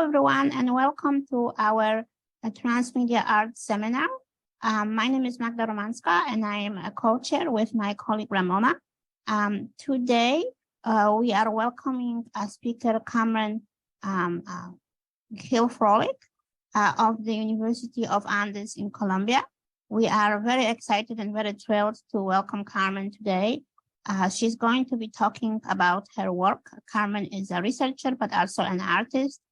everyone, and welcome to our Transmedia Art Seminar. My name is Magda Romanska, and I am a co-chair with my colleague Ramona. Today, we are welcoming speaker Carmen Gil Vrolijk of the University of Andes in Colombia. We are very excited and very thrilled to welcome Carmen today. She's going to be talking about her work. Carmen is a researcher, but also an artist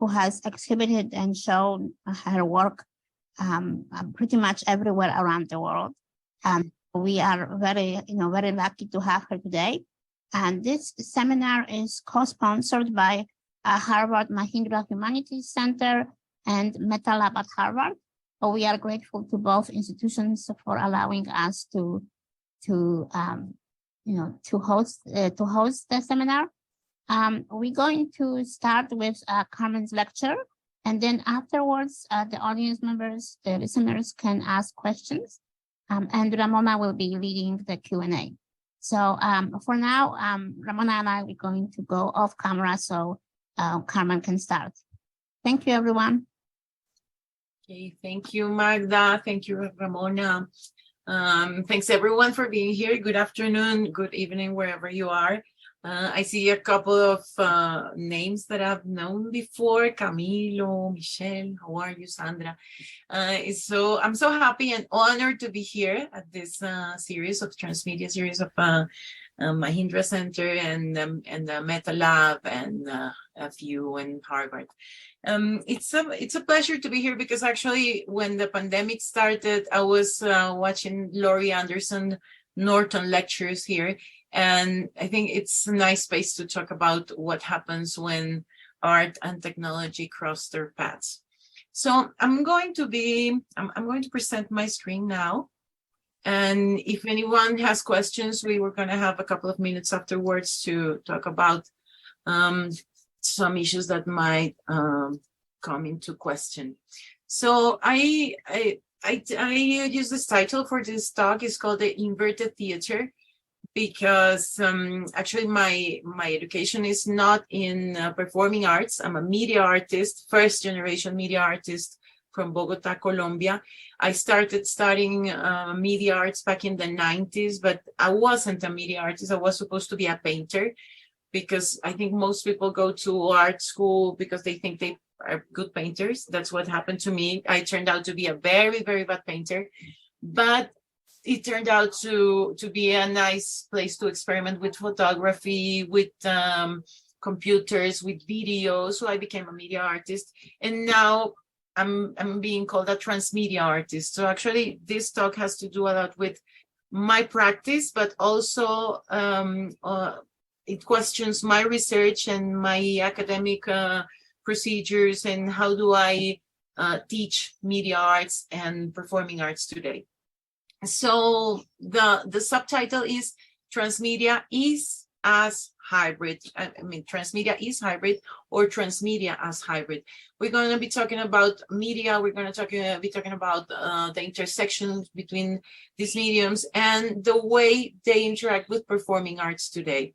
who has exhibited and shown her work pretty much everywhere around the world. We are very lucky to have her today. And this seminar is co-sponsored by Harvard Mahindra Humanities Center and Meta Lab at Harvard. So we are grateful to both institutions for allowing us to host the seminar. We're going to start with Carmen's lecture, and then afterwards, the audience members, the listeners can ask questions, and Ramona will be leading the Q&A. So for now, Ramona and I are going to go off camera so Carmen can start. Thank you, everyone. Okay, thank you, Magda. Thank you, Ramona. Thanks everyone for being here. Good afternoon, good evening, wherever you are. I see a couple of names that I've known before. Camilo, Michelle, how are you, Sandra? So I'm so happy and honored to be here at this series of Transmedia series of Mahindra Center and the Meta Lab and FU and Harvard. It's a pleasure to be here because actually when the pandemic started, I was watching Laurie Anderson Norton lectures here, and I think it's a nice space to talk about what happens when art and technology cross their paths. So I'm going to present my screen now, and if anyone has questions, we were going to have a couple of minutes afterwards to talk about some issues that might come into question. So I use this title for this talk. It's called the Inverted Theater, because actually my education is not in performing arts. I'm a media artist, first generation media artist from Bogota, Colombia. I started studying media arts back in the 90s, but I wasn't a media artist. I was supposed to be a painter, because I think most people go to art school because they think they are good painters. That's what happened to me. I turned out to be a very, very bad painter, but it turned out to be a nice place to experiment with photography, with computers, with video. So I became a media artist, and now I'm being called a transmedia artist. So actually this talk has to do a lot with my practice, but also it questions my research and my academic procedures and how do I teach media arts and performing arts today. So the subtitle is Transmedia is as hybrid. I mean, Transmedia is hybrid or Transmedia as hybrid. We're going to be talking about media. We're going to be talking about the intersections between these mediums and the way they interact with performing arts today.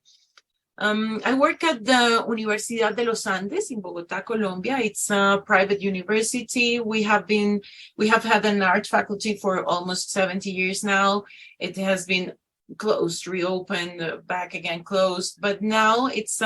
I work at the Universidad de Los Andes in Bogota, Colombia. It's a private university. We have had an art faculty for almost 70 years now. It has been closed, reopened, back again, closed. But now it's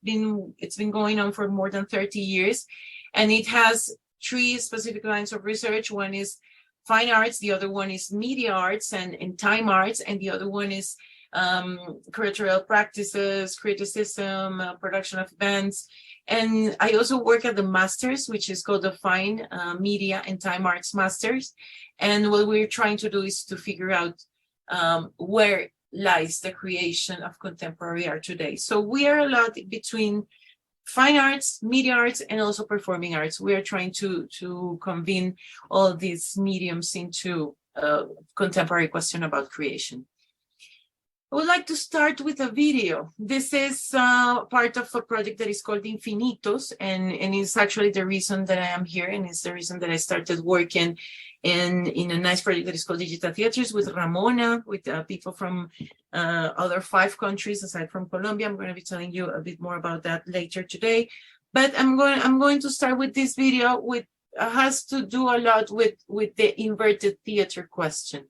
been going on for more than 30 years, and it has three specific lines of research. One is fine arts, the other one is media arts and time arts, and the other one is curatorial practices, criticism, production of events. And I also work at the Masters, which is called the Fine Media and Time Arts Masters. And what we're trying to do is to figure out where lies the creation of contemporary art today. So we are a lot between fine arts, media arts, and also performing arts. We are trying to convene all these mediums into a contemporary question about creation. I would like to start with a video. This is part of a project that is called Infinitos, and it's actually the reason that I am here, and it's the reason that I started working in a nice project that is called Digital Theaters with Ramona, with people from other 5 countries aside from Colombia. I'm going to be telling you a bit more about that later today. But I'm going to start with this video with has to do a lot with the inverted theater question.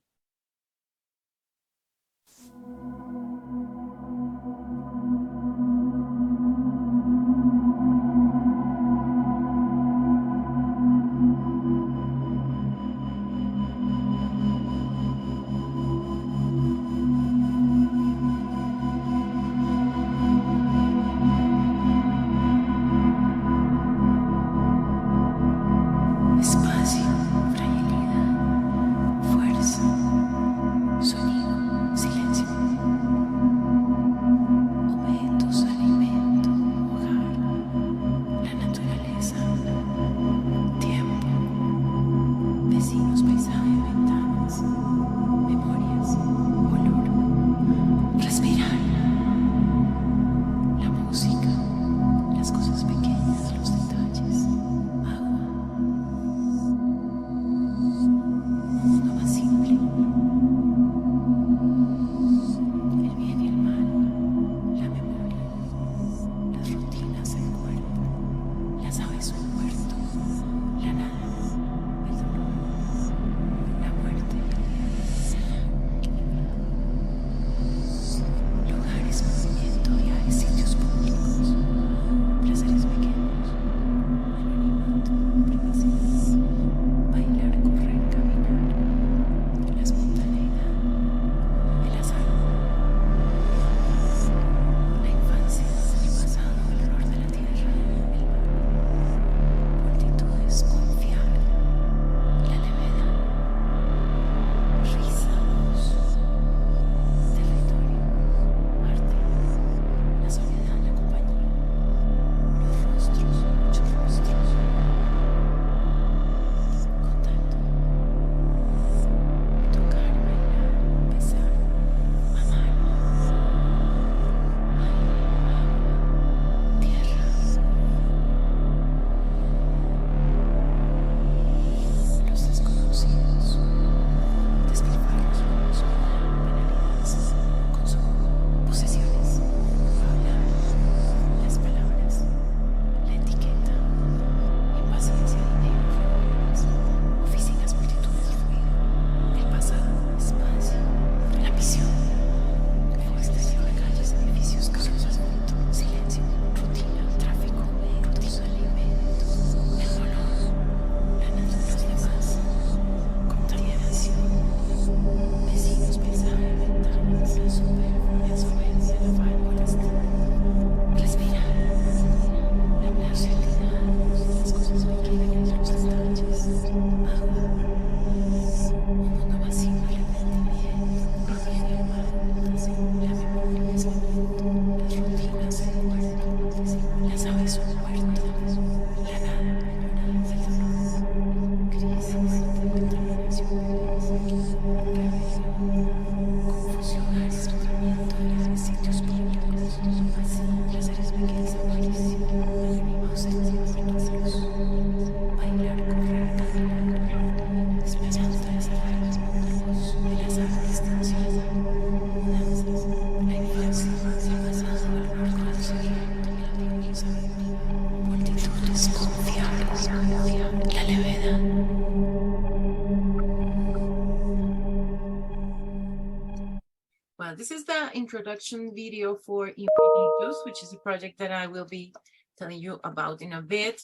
Well, this is the introduction video for Infinitus, which is a project that I will be telling you about in a bit.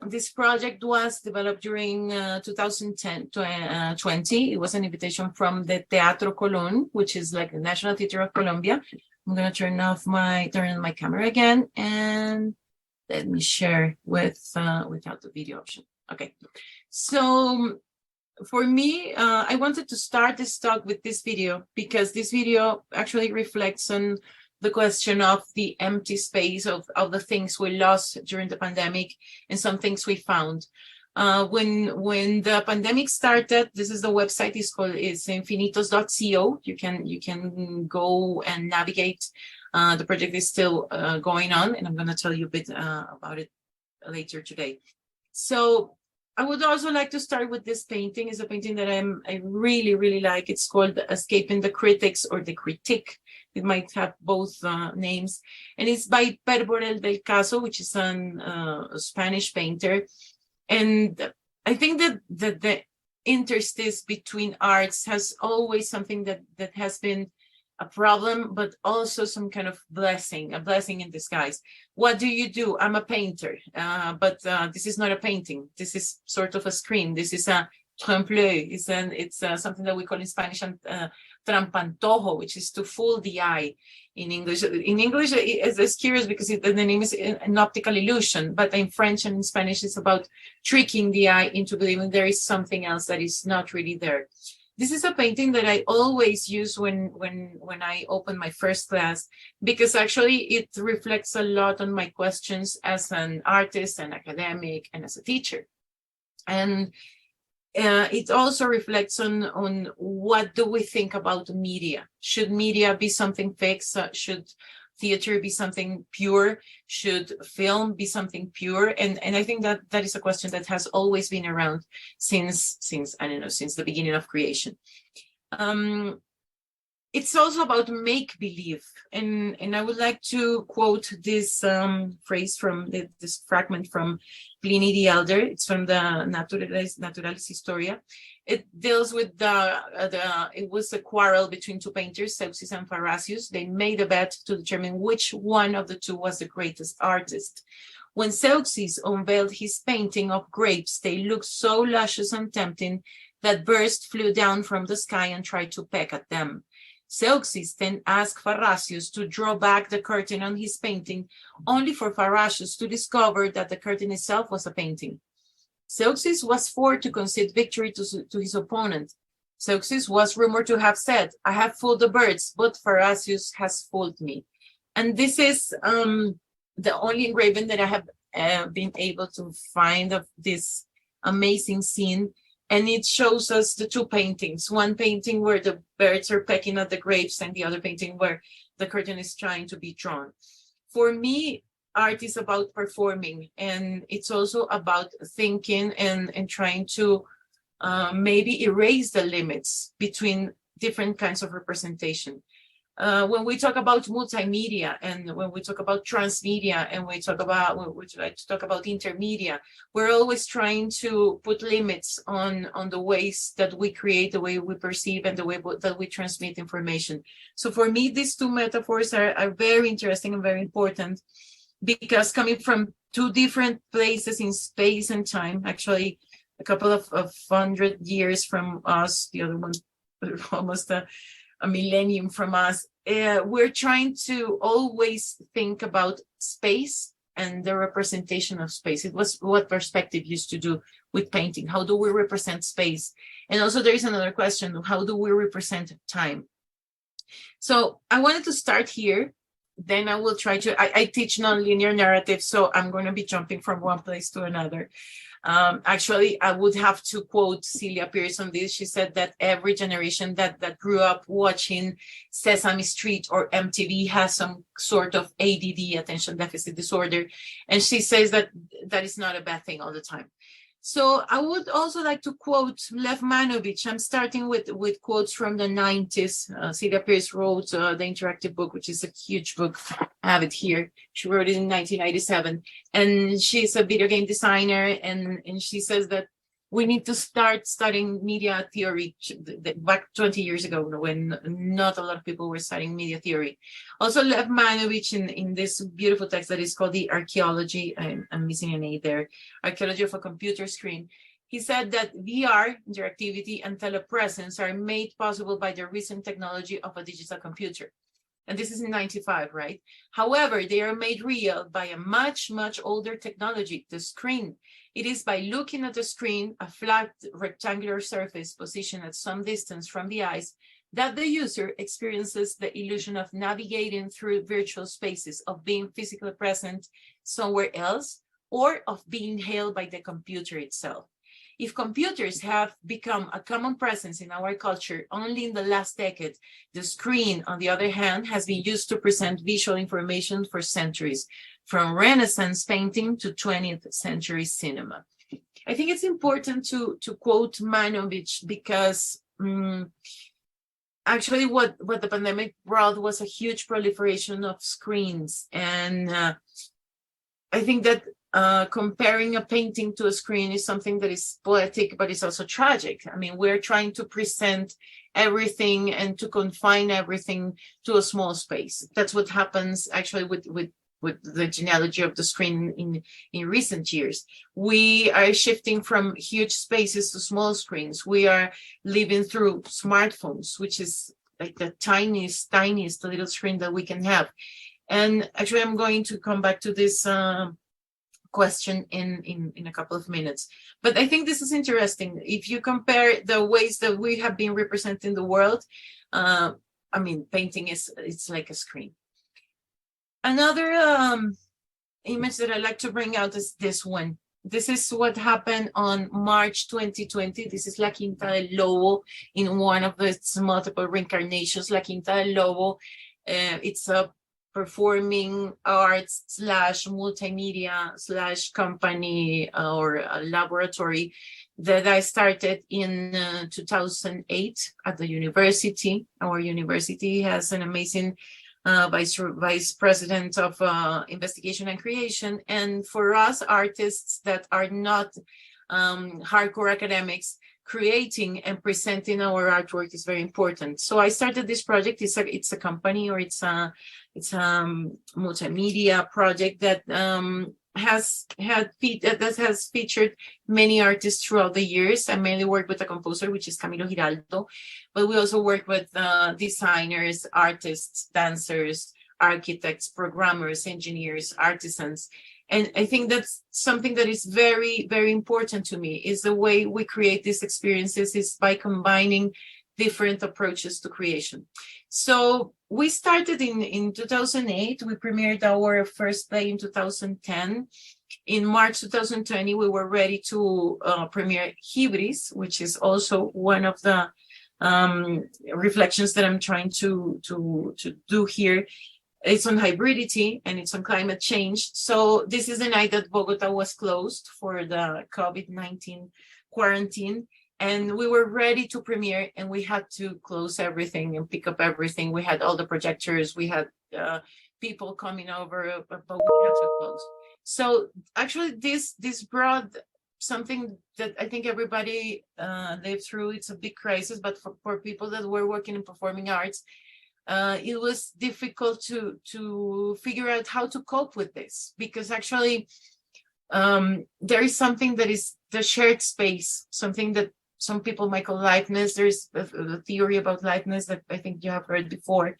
This project was developed during 2020. It was an invitation from the Teatro Colón, which is like the National Theater of Colombia. I'm going to turn on my camera again, and let me share without the video option. Okay, so for me, I wanted to start this talk with this video because this video actually reflects on the question of the empty space of the things we lost during the pandemic and some things we found. When the pandemic started, this is the website, it's infinitos.co. You can go and navigate. The project is still going on, and I'm going to tell you a bit about it later today. So I would also like to start with this painting. It's a painting that I really, really like. It's called Escaping the Critics or The Critique. It might have both names. And it's by Pérez del Caso, which is a Spanish painter. And I think that the interstice between arts has always something that has been a problem, but also some kind of blessing, a blessing in disguise. What do? I'm a painter, but this is not a painting. This is sort of a screen. This is a trompe-l'œil. It's something that we call in Spanish trampantojo, which is to fool the eye. In English, it's curious because the name is an optical illusion, but in French and in Spanish, it's about tricking the eye into believing there is something else that is not really there. This is a painting that I always use when I open my first class, because actually it reflects a lot on my questions as an artist, an academic, and as a teacher. And it also reflects on what do we think about media? Should media be something fixed? Should theater be something pure? Should film be something pure? And I think that is a question that has always been around since I don't know, since the beginning of creation. It's also about make-believe. And I would like to quote this phrase from this fragment from Pliny the Elder. It's from the Naturalis Historia. It deals with it was a quarrel between two painters, Zeuxis and Pharasius. They made a bet to determine which one of the two was the greatest artist. When Zeuxis unveiled his painting of grapes, they looked so luscious and tempting that birds flew down from the sky and tried to peck at them. Zeuxis then asked Pharasius to draw back the curtain on his painting, only for Pharasius to discover that the curtain itself was a painting. Zeuxis was forced to concede victory to his opponent. Zeuxis was rumored to have said, "I have fooled the birds, but Pharasius has fooled me." And this is the only engraving that I have been able to find of this amazing scene. And it shows us the two paintings, one painting where the birds are pecking at the grapes and the other painting where the curtain is trying to be drawn. For me, art is about performing, and it's also about thinking and trying to maybe erase the limits between different kinds of representation. When we talk about multimedia and when we talk about transmedia and we like to talk about intermedia, we're always trying to put limits on the ways that we create, the way we perceive, and the way that we transmit information. So for me, these two metaphors are very interesting and very important, because coming from two different places in space and time, actually a couple of 100 years from us, the other one almost a millennium from us, we're trying to always think about space and the representation of space. It was what perspective used to do with painting. How do we represent space? And also there is another question, how do we represent time? So I wanted to start here. Then I will try to, I teach nonlinear narrative, so I'm going to be jumping from one place to another. Actually, I would have to quote Celia Pierce on this. She said that every generation that grew up watching Sesame Street or MTV has some sort of ADD, attention deficit disorder. And she says that is not a bad thing all the time. So I would also like to quote Lev Manovich. I'm starting with quotes from the 90s. Celia Pierce wrote the interactive book, which is a huge book. I have it here. She wrote it in 1997. And she's a video game designer. And she says that we need to start studying media theory back 20 years ago, when not a lot of people were studying media theory. Also, Lev Manovich in this beautiful text that is called The Archaeology, I'm missing an A there, Archaeology of a Computer Screen. He said that VR, interactivity, and telepresence are made possible by the recent technology of a digital computer. And this is in 95, right? However, they are made real by a much, much older technology, the screen. It is by looking at the screen, a flat rectangular surface positioned at some distance from the eyes, that the user experiences the illusion of navigating through virtual spaces, of being physically present somewhere else, or of being hailed by the computer itself. If computers have become a common presence in our culture only in the last decade, the screen, on the other hand, has been used to present visual information for centuries, from Renaissance painting to 20th century cinema. I think it's important to quote Manovich because actually what the pandemic brought was a huge proliferation of screens. And I think that comparing a painting to a screen is something that is poetic, but it's also tragic. I mean, we're trying to present everything and to confine everything to a small space. That's what happens actually with the genealogy of the screen in recent years. We are shifting from huge spaces to small screens. We are living through smartphones, which is like the tiniest little screen that we can have. And actually, I'm going to come back to this question in a couple of minutes. But I think this is interesting. If you compare the ways that we have been representing the world, I mean, painting it's like a screen. Another image that I like to bring out is this one. This is what happened on March 2020. This is La Quinta del Lobo in one of its multiple reincarnations. La Quinta del Lobo, it's a performing arts / multimedia / company or a laboratory that I started in 2008 at the university. Our university has an amazing vice president of investigation and creation. And for us, artists that are not hardcore academics, creating and presenting our artwork is very important. So I started this project. It's a company, or it's a multimedia project that has featured many artists throughout the years. I mainly work with a composer, which is Camilo Giraldo, but we also work with designers, artists, dancers, architects, programmers, engineers, artisans. And I think that's something that is very, very important to me, is the way we create these experiences is by combining different approaches to creation. So we started in 2008. We premiered our first play in 2010. In March 2020, we were ready to premiere Hybris, which is also one of the reflections that I'm trying to do here. It's on hybridity and it's on climate change. So this is the night that Bogota was closed for the COVID-19 quarantine. And we were ready to premiere, and we had to close everything and pick up everything. We had all the projectors, we had people coming over, but we had to close. So actually this brought something that I think everybody lived through. It's a big crisis, but for people that were working in performing arts, it was difficult to figure out how to cope with this, because actually there is something that is the shared space, something that some people might call liveness. There's a theory about liveness that I think you have heard before.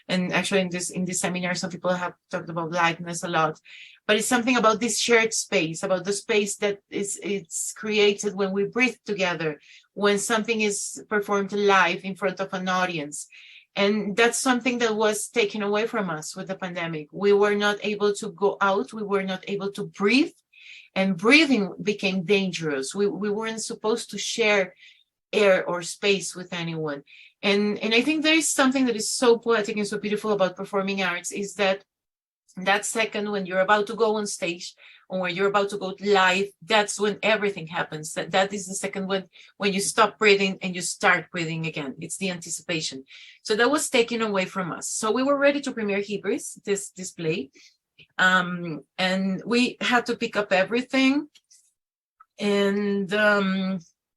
And actually in this seminar, some people have talked about liveness a lot. But it's something about this shared space, about the space that it's created when we breathe together, when something is performed live in front of an audience. And that's something that was taken away from us with the pandemic. We were not able to go out. We were not able to breathe. And breathing became dangerous. We weren't supposed to share air or space with anyone. And I think there is something that is so poetic and so beautiful about performing arts, is that second when you're about to go on stage or when you're about to go live, that's when everything happens. That is the second when you stop breathing and you start breathing again. It's the anticipation. So that was taken away from us. So we were ready to premiere Hybris, this play. And we had to pick up everything. And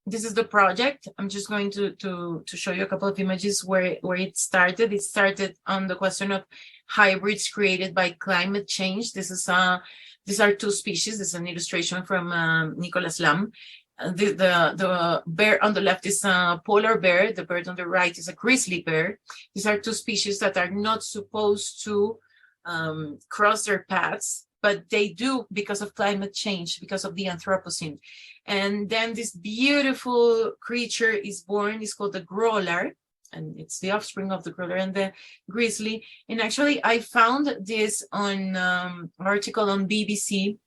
this is the project. I'm just going to show you a couple of images where it started. It started on the question of hybrids created by climate change. These are two species. This is an illustration from Nicholas Lam. The bear on the left is a polar bear. The bird on the right is a grizzly bear. These are two species that are not supposed to cross their paths, but they do because of climate change, because of the Anthropocene. And then this beautiful creature is born. It's called the growler, and it's the offspring of the growler and the grizzly. And actually, I found this on an article on BBC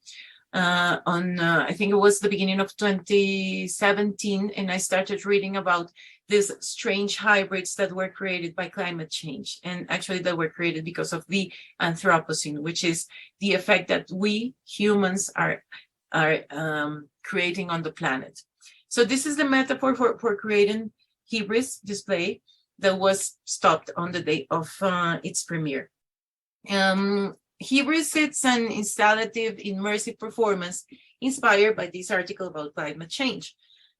I think it was the beginning of 2017, and I started reading about these strange hybrids that were created by climate change, and actually that were created because of the Anthropocene, which is the effect that we humans are are creating on the planet. So this is the metaphor for creating hybris display that was stopped on the day of its premiere. Hybris is an installative immersive performance inspired by this article about climate change.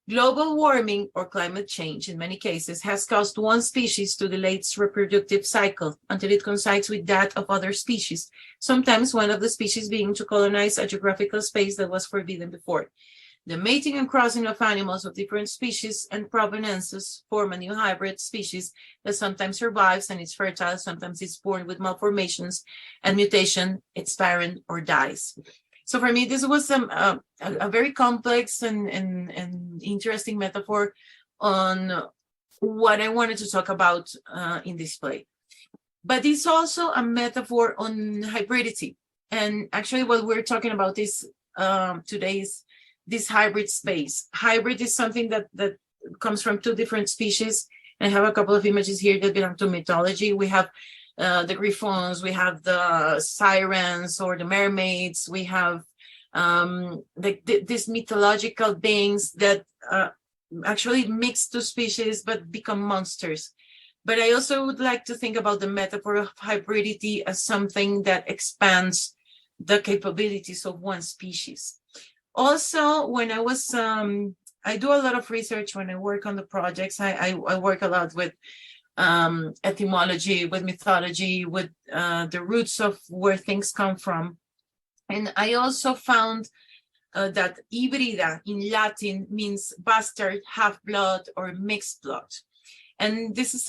Global warming or climate change in many cases has caused one species to delay its reproductive cycle until it coincides with that of other species, sometimes one of the species being to colonize a geographical space that was forbidden before. The mating and crossing of animals of different species and proveniences form a new hybrid species that sometimes survives and is fertile, sometimes it's born with malformations and mutation, it's barren or dies. So for me, this was a very complex and interesting metaphor on what I wanted to talk about in this play. But it's also a metaphor on hybridity. And actually what we're talking about is today is this hybrid space. Hybrid is something that comes from two different species. I have a couple of images here that belong to mythology. We have the griffons, we have the sirens or the mermaids, we have these mythological beings that actually mix two species but become monsters. But I also would like to think about the metaphor of hybridity as something that expands the capabilities of one species. Also, when I was, I do a lot of research when I work on the projects. I work a lot with etymology, with mythology, with the roots of where things come from. And I also found that hybrida in Latin means bastard, half-blood, or mixed blood. And this is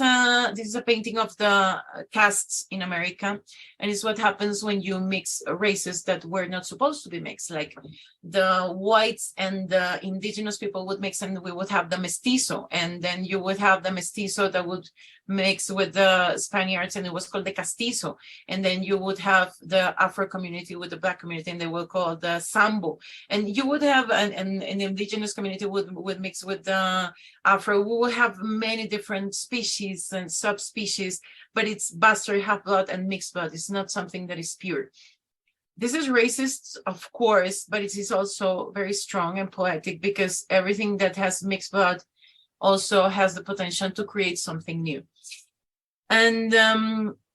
a painting of the castes in America, and it's what happens when you mix races that were not supposed to be mixed, like the whites and the indigenous people would mix, and we would have the mestizo, and then you would have the mestizo that would mix with the Spaniards, and it was called the castizo, and then you would have the Afro community with the Black community, and they were called the Sambo, and you would have an indigenous community would mix with the Afro. We would have many different species and subspecies, but it's bastard, half-blood, and mixed blood. It's not something that is pure. This is racist, of course, but it is also very strong and poetic because everything that has mixed blood also has the potential to create something new. And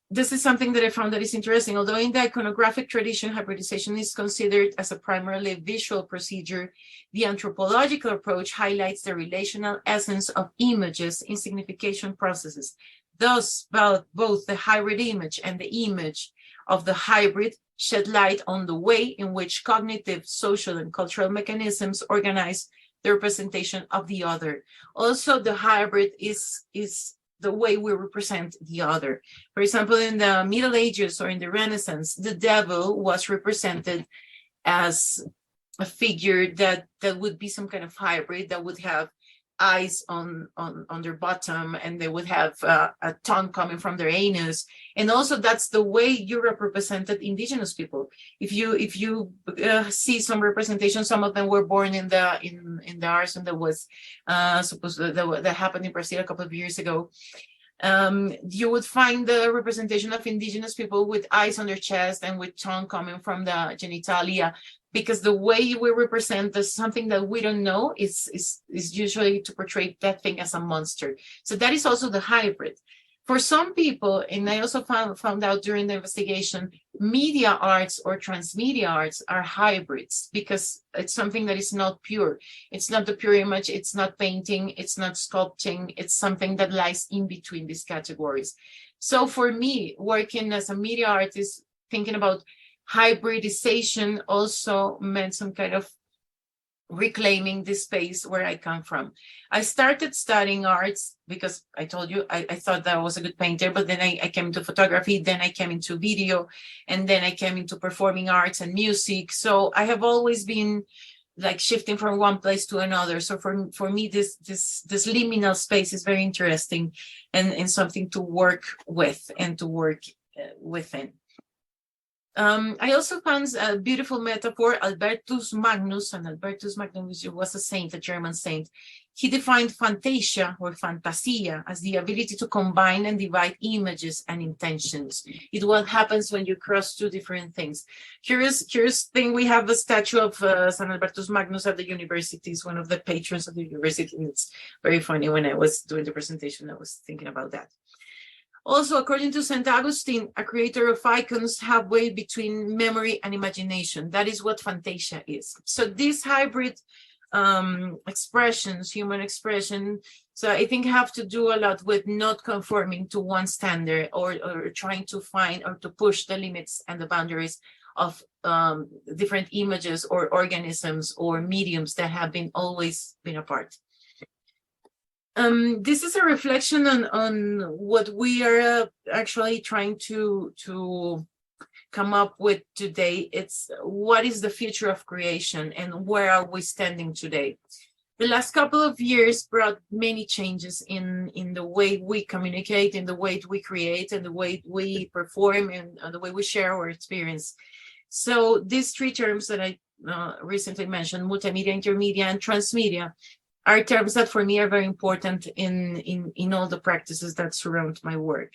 this is something that I found that is interesting. Although in the iconographic tradition, hybridization is considered as a primarily visual procedure, the anthropological approach highlights the relational essence of images in signification processes. Thus, both the hybrid image and the image of the hybrid shed light on the way in which cognitive, social, and cultural mechanisms organize the representation of the other. Also, the hybrid is the way we represent the other. For example, in the Middle Ages or in the Renaissance, the devil was represented as a figure that would be some kind of hybrid that would have eyes on their bottom, and they would have a tongue coming from their anus. And also that's the way Europe represented indigenous people. If you see some representation, some of them were born in the arson that was supposed that happened in Brazil a couple of years ago. You would find the representation of indigenous people with eyes on their chest and with tongue coming from the genitalia, because the way we represent something that we don't know is usually to portray that thing as a monster. So that is also the hybrid. For some people, and I also found out during the investigation, media arts or transmedia arts are hybrids because it's something that is not pure. It's not the pure image, it's not painting, it's not sculpting, it's something that lies in between these categories. So for me, working as a media artist, thinking about hybridization also meant some kind of reclaiming the space where I come from. I started studying arts because I told you I thought that I was a good painter, but then I came into photography, then I came into video, and then I came into performing arts and music. So I have always been like shifting from one place to another. So for me, this liminal space is very interesting and something to work with and to work within. I also found a beautiful metaphor, Albertus Magnus, and Albertus Magnus was a saint, a German saint. He defined fantasia or fantasia as the ability to combine and divide images and intentions. It's what happens when you cross two different things. Curious thing, we have a statue of San Albertus Magnus at the university. He's one of the patrons of the university. And it's very funny. When I was doing the presentation, I was thinking about that. Also, according to St. Augustine, a creator of icons halfway between memory and imagination. That is what fantasia is. So these hybrid expressions, human expression, so I think have to do a lot with not conforming to one standard or trying to find or to push the limits and the boundaries of different images or organisms or mediums that have always been apart. This is a reflection on what we are actually trying to come up with today. It's what is the future of creation and where are we standing today? The last couple of years brought many changes in the way we communicate, in the way we create, and the way we perform, and the way we share our experience. So these three terms that I recently mentioned, multimedia, intermedia, and transmedia, are terms that for me are very important in all the practices that surround my work.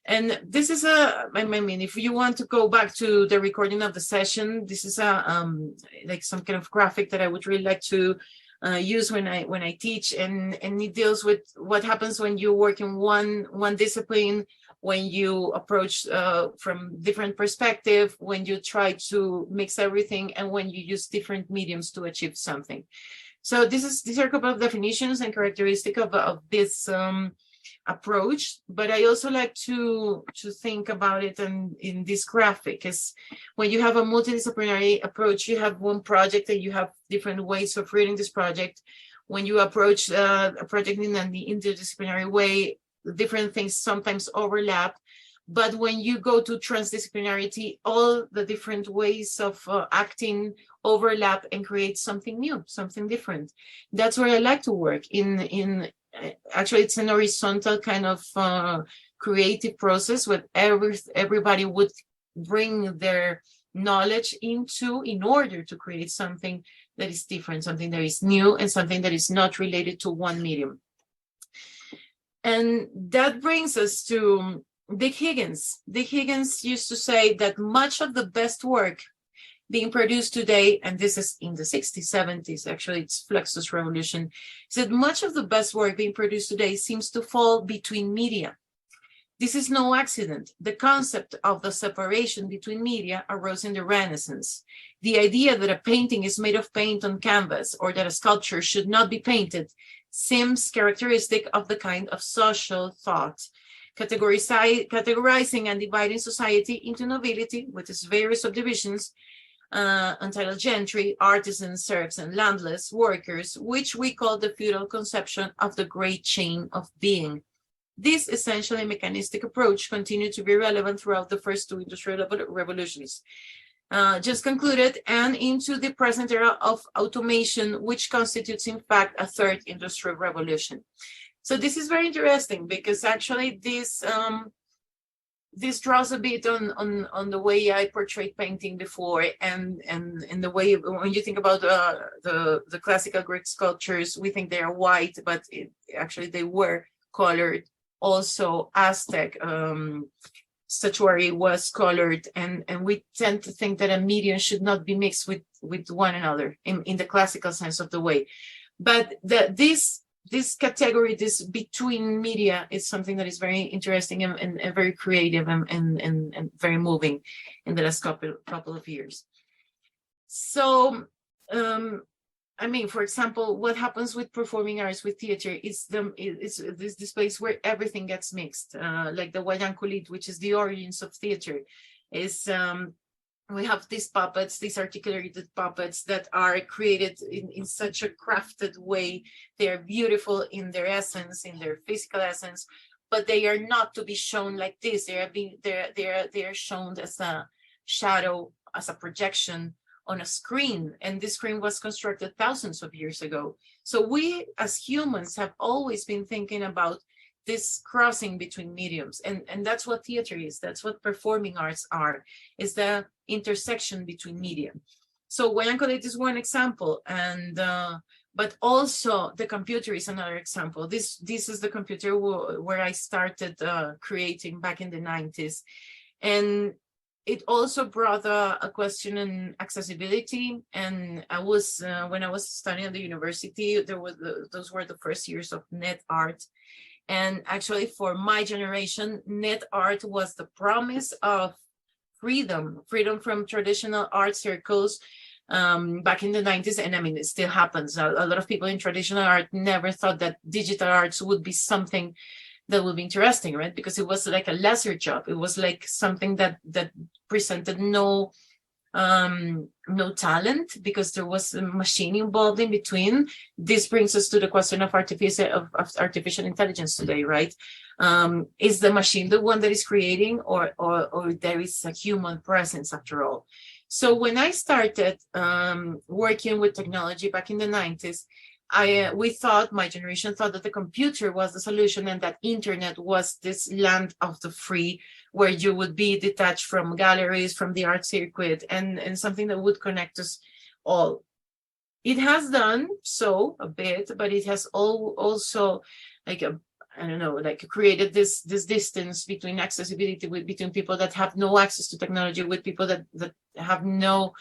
And this is I mean, if you want to go back to the recording of the session, this is like some kind of graphic that I would really like to use when I teach, and it deals with what happens when you work in one discipline, when you approach from different perspective, when you try to mix everything, and when you use different mediums to achieve something. So these are a couple of definitions and characteristics of this approach, but I also like to think about it in this graphic. Is when you have a multidisciplinary approach, you have one project and you have different ways of reading this project. When you approach a project in an interdisciplinary way, different things sometimes overlap. But when you go to transdisciplinarity, all the different ways of acting overlap and create something new, something different. That's where I like to work. Actually, it's an horizontal kind of creative process where everybody would bring their knowledge in order to create something that is different, something that is new, and something that is not related to one medium. And that brings us to Dick Higgins. Dick Higgins used to say that much of the best work being produced today, and this is in the 60s, 70s, actually it's Fluxus Revolution, said much of the best work being produced today seems to fall between media. This is no accident. The concept of the separation between media arose in the Renaissance. The idea that a painting is made of paint on canvas or that a sculpture should not be painted seems characteristic of the kind of social thought categorizing and dividing society into nobility with its various subdivisions, untitled gentry, artisans, serfs, and landless workers, which we call the feudal conception of the great chain of being. This essentially mechanistic approach continued to be relevant throughout the first two industrial revolutions, just concluded, and into the present era of automation, which constitutes, in fact, a third industrial revolution. So this is very interesting because actually this draws a bit on the way I portrayed painting before, and the way when you think about the classical Greek sculptures, we think they are white, but actually they were colored. Also, Aztec statuary was colored, and we tend to think that a medium should not be mixed with one another in the classical sense of the way. But this category, this between media, is something that is very interesting and very creative and very moving in the last couple of years. So, I mean, for example, what happens with performing arts, with theater, is this place where everything gets mixed, like the Wayang which is the origins of theater, is we have these puppets, these articulated puppets that are created in such a crafted way. They are beautiful in their essence, in their physical essence, but they are not to be shown like this. They are shown as a shadow, as a projection on a screen, and this screen was constructed thousands of years ago. So we as humans have always been thinking about this crossing between mediums, and that's what theater is. That's what performing arts are, is the intersection between media. So Huayancolate is one example, and but also the computer is another example. This is the computer where I started creating back in the 90s, and it also brought a question in accessibility. And I was when I was studying at the university, those were the first years of net art. And actually, for my generation, net art was the promise of freedom from traditional art circles back in the 90s. And I mean, it still happens. A lot of people in traditional art never thought that digital arts would be something that would be interesting, right? Because it was like a lesser job. It was like something that presented no talent, because there was a machine involved in between. This brings us to the question of artificial intelligence today, right? Is the machine the one that is creating, or there is a human presence after all? So when I started working with technology back in the 90s, my generation thought that the computer was the solution, and that internet was this land of the free, where you would be detached from galleries, from the art circuit, and something that would connect us all. It has done so a bit, but it has also created this distance between accessibility between people that have no access to technology, with people that have no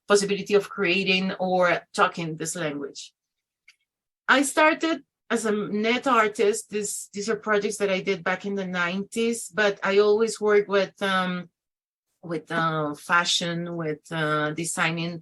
possibility of creating or talking this language. I started as a net artist. These are projects that I did back in the 90s, but I always work with fashion, with designing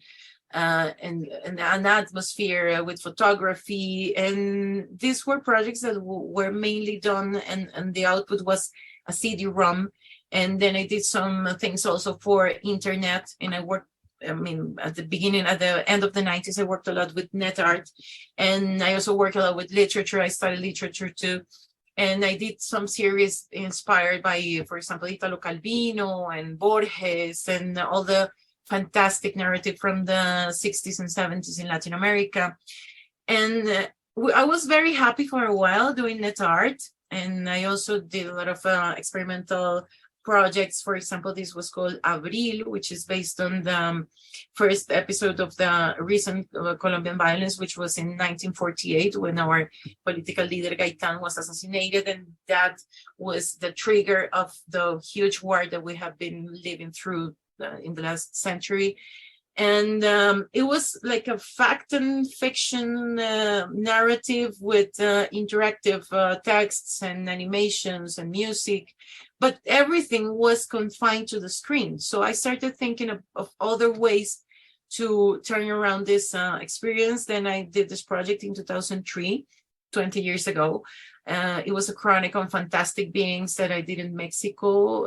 and an atmosphere, with photography. And these were projects that were mainly done, and the output was a CD-ROM. And then I did some things also for internet, and I worked, at the end of the 90s, I worked a lot with net art, and I also worked a lot with literature. I studied literature too. And I did some series inspired by, for example, Italo Calvino and Borges, and all the fantastic narrative from the 60s and 70s in Latin America. And I was very happy for a while doing net art. And I also did a lot of experimental projects. For example, this was called Abril, which is based on the first episode of the recent Colombian violence, which was in 1948, when our political leader Gaitán was assassinated. And that was the trigger of the huge war that we have been living through in the last century. And it was like a fact and fiction narrative with interactive texts and animations and music, but everything was confined to the screen. So I started thinking of other ways to turn around this experience. Then I did this project in 2003, 20 years ago. It was a chronicle on fantastic beings that I did in Mexico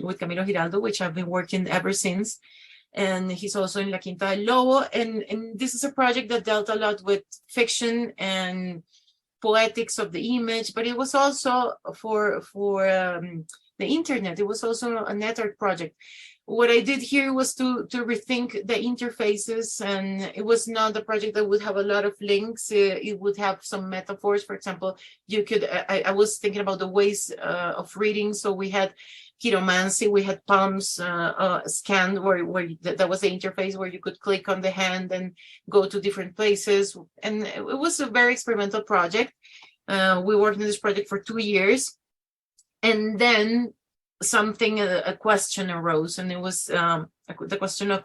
with Camilo Giraldo, which I've been working ever since. And he's also in La Quinta del Lobo. And this is a project that dealt a lot with fiction and poetics of the image, but it was also for the internet. It was also a net art project. What I did here was to rethink the interfaces, and it was not a project that would have a lot of links. It would have some metaphors. For example, I was thinking about the ways of reading. So we had chiromancy, we had palms scanned, where that was the interface where you could click on the hand and go to different places. And it was a very experimental project. We worked on this project for 2 years, and then a question arose, and it was the question of,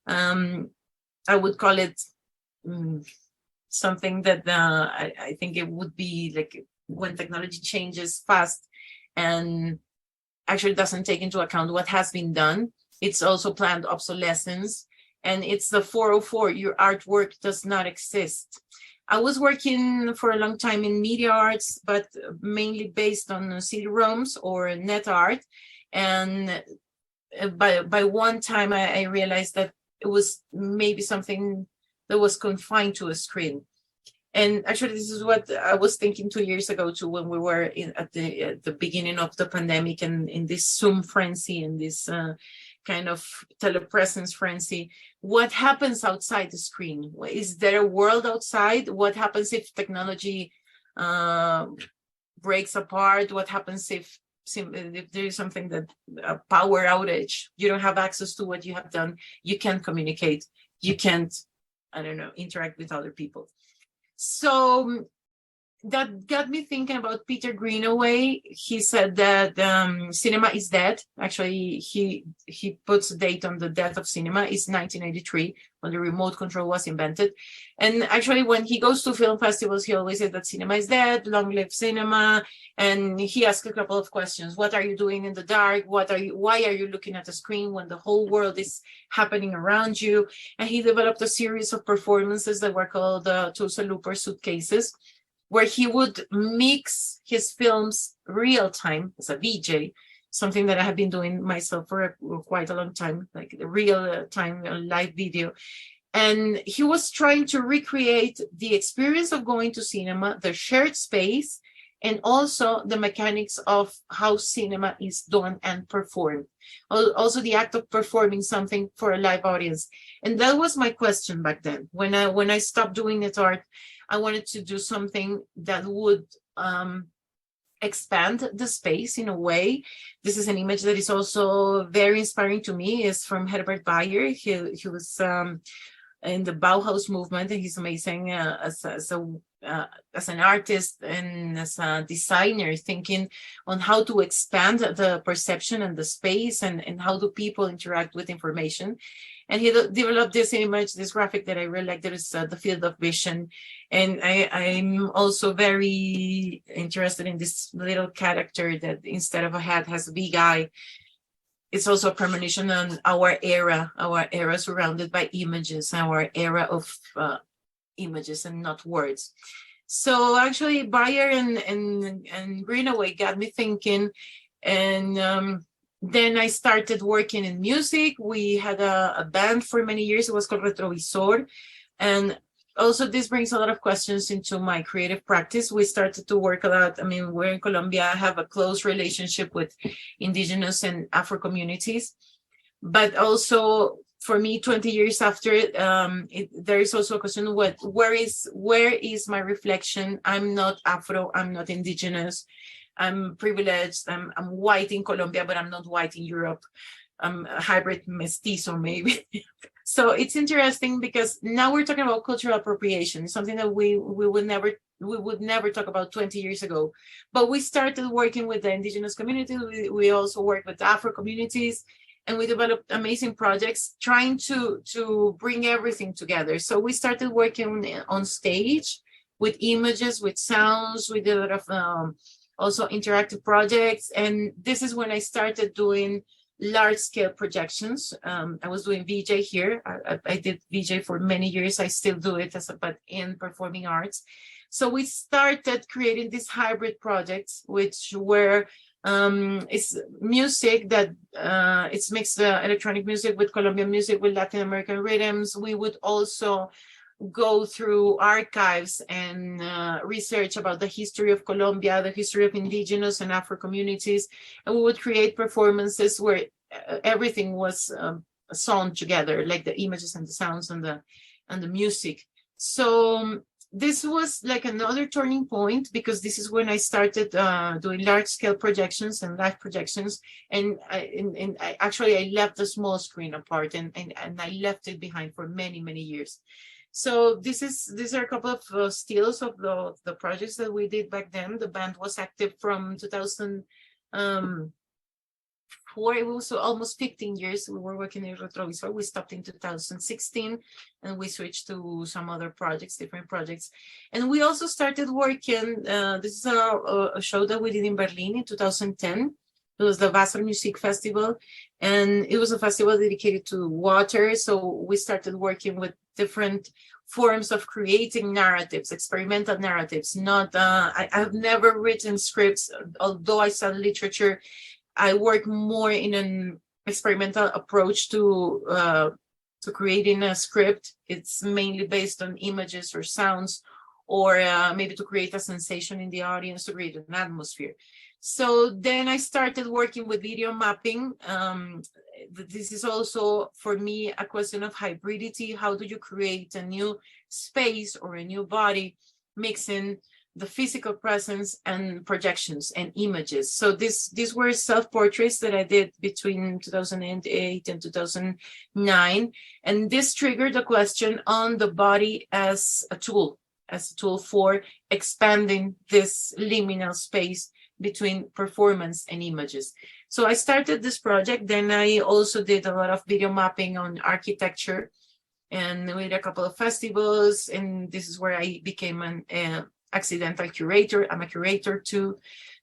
I would call it something that I think it would be like when technology changes fast and actually doesn't take into account what has been done. It's also planned obsolescence, and it's the 404, your artwork does not exist. I was working for a long time in media arts, but mainly based on CD-ROMs or net art. And by one time, I realized that it was maybe something that was confined to a screen. And actually, this is what I was thinking 2 years ago too, when we were at the beginning of the pandemic, and in this Zoom frenzy and this kind of telepresence frenzy. What happens outside the screen? Is there a world outside? What happens if technology breaks apart, what happens if there is something that a power outage, you don't have access to what you have done, you can't communicate, you can't, I don't know, interact with other people. So that got me thinking about Peter Greenaway. He said that cinema is dead. Actually, he puts a date on the death of cinema. It's 1983 when the remote control was invented. And actually, when he goes to film festivals, he always says that cinema is dead, long live cinema. And he asks a couple of questions. What are you doing in the dark? Why are you looking at the screen when the whole world is happening around you? And he developed a series of performances that were called Tulsa Looper Suitcases, where he would mix his films real time as a VJ, something that I have been doing myself for quite a long time, like the real time live video. And he was trying to recreate the experience of going to cinema, the shared space, and also the mechanics of how cinema is done and performed. Also the act of performing something for a live audience. And that was my question back then. When I stopped doing net art, I wanted to do something that would expand the space in a way. This is an image that is also very inspiring to me. It's from Herbert Bayer. He was in the Bauhaus movement, and he's amazing as an artist and as a designer, thinking on how to expand the perception and the space, and how do people interact with information. And he developed this image, this graphic that I really like, that is the field of vision. And I'm also very interested in this little character that instead of a hat has a big eye. It's also a premonition on our era surrounded by images, our era of images and not words. So actually Bayer and Greenaway got me thinking, and then I started working in music. We had a band for many years. It was called Retrovisor. And also this brings a lot of questions into my creative practice. We started to work a lot. I mean, we're in Colombia. I have a close relationship with indigenous and Afro communities. But also for me, 20 years after it, there is also a question of where is my reflection? I'm not Afro, I'm not indigenous. I'm privileged, I'm white in Colombia, but I'm not white in Europe. I'm a hybrid mestizo, maybe. So it's interesting because now we're talking about cultural appropriation, something that we would never talk about 20 years ago. But we started working with the indigenous community. We also work with Afro communities, and we developed amazing projects trying to bring everything together. So we started working on stage with images, with sounds. We did a lot of also interactive projects. And this is when I started doing large-scale projections. I was doing VJ here. I did VJ for many years. I still do it but in performing arts. So we started creating these hybrid projects, which were it's music that it's mixed electronic music with Colombian music with Latin American rhythms. We would also go through archives and research about the history of Colombia, the history of indigenous and Afro communities, and we would create performances where everything was sewn together, like the images and the sounds and the music. So this was like another turning point, because this is when I started doing large-scale projections and live projections, and I actually left the small screen apart, and I left it behind for many years. So these are a couple of stills of the projects that we did back then. The band was active from 2004. It was almost 15 years. We were working in Retrovisor. We stopped in 2016, and we switched to some other projects, different projects. And we also started working. This is a show that we did in Berlin in 2010. It was the Wasser Music Festival, and it was a festival dedicated to water. So we started working with different forms of creating narratives, experimental narratives. Not, I have never written scripts, although I studied literature. I work more in an experimental approach to creating a script. It's mainly based on images or sounds, or maybe to create a sensation in the audience, to create an atmosphere. So then I started working with video mapping. This is also, for me, a question of hybridity. How do you create a new space or a new body, mixing the physical presence and projections and images. So these were self-portraits that I did between 2008 and 2009. And this triggered a question on the body as a tool for expanding this liminal space between performance and images. So I started this project. Then I also did a lot of video mapping on architecture, and we did a couple of festivals. And this is where I became an accidental curator. I'm a curator too,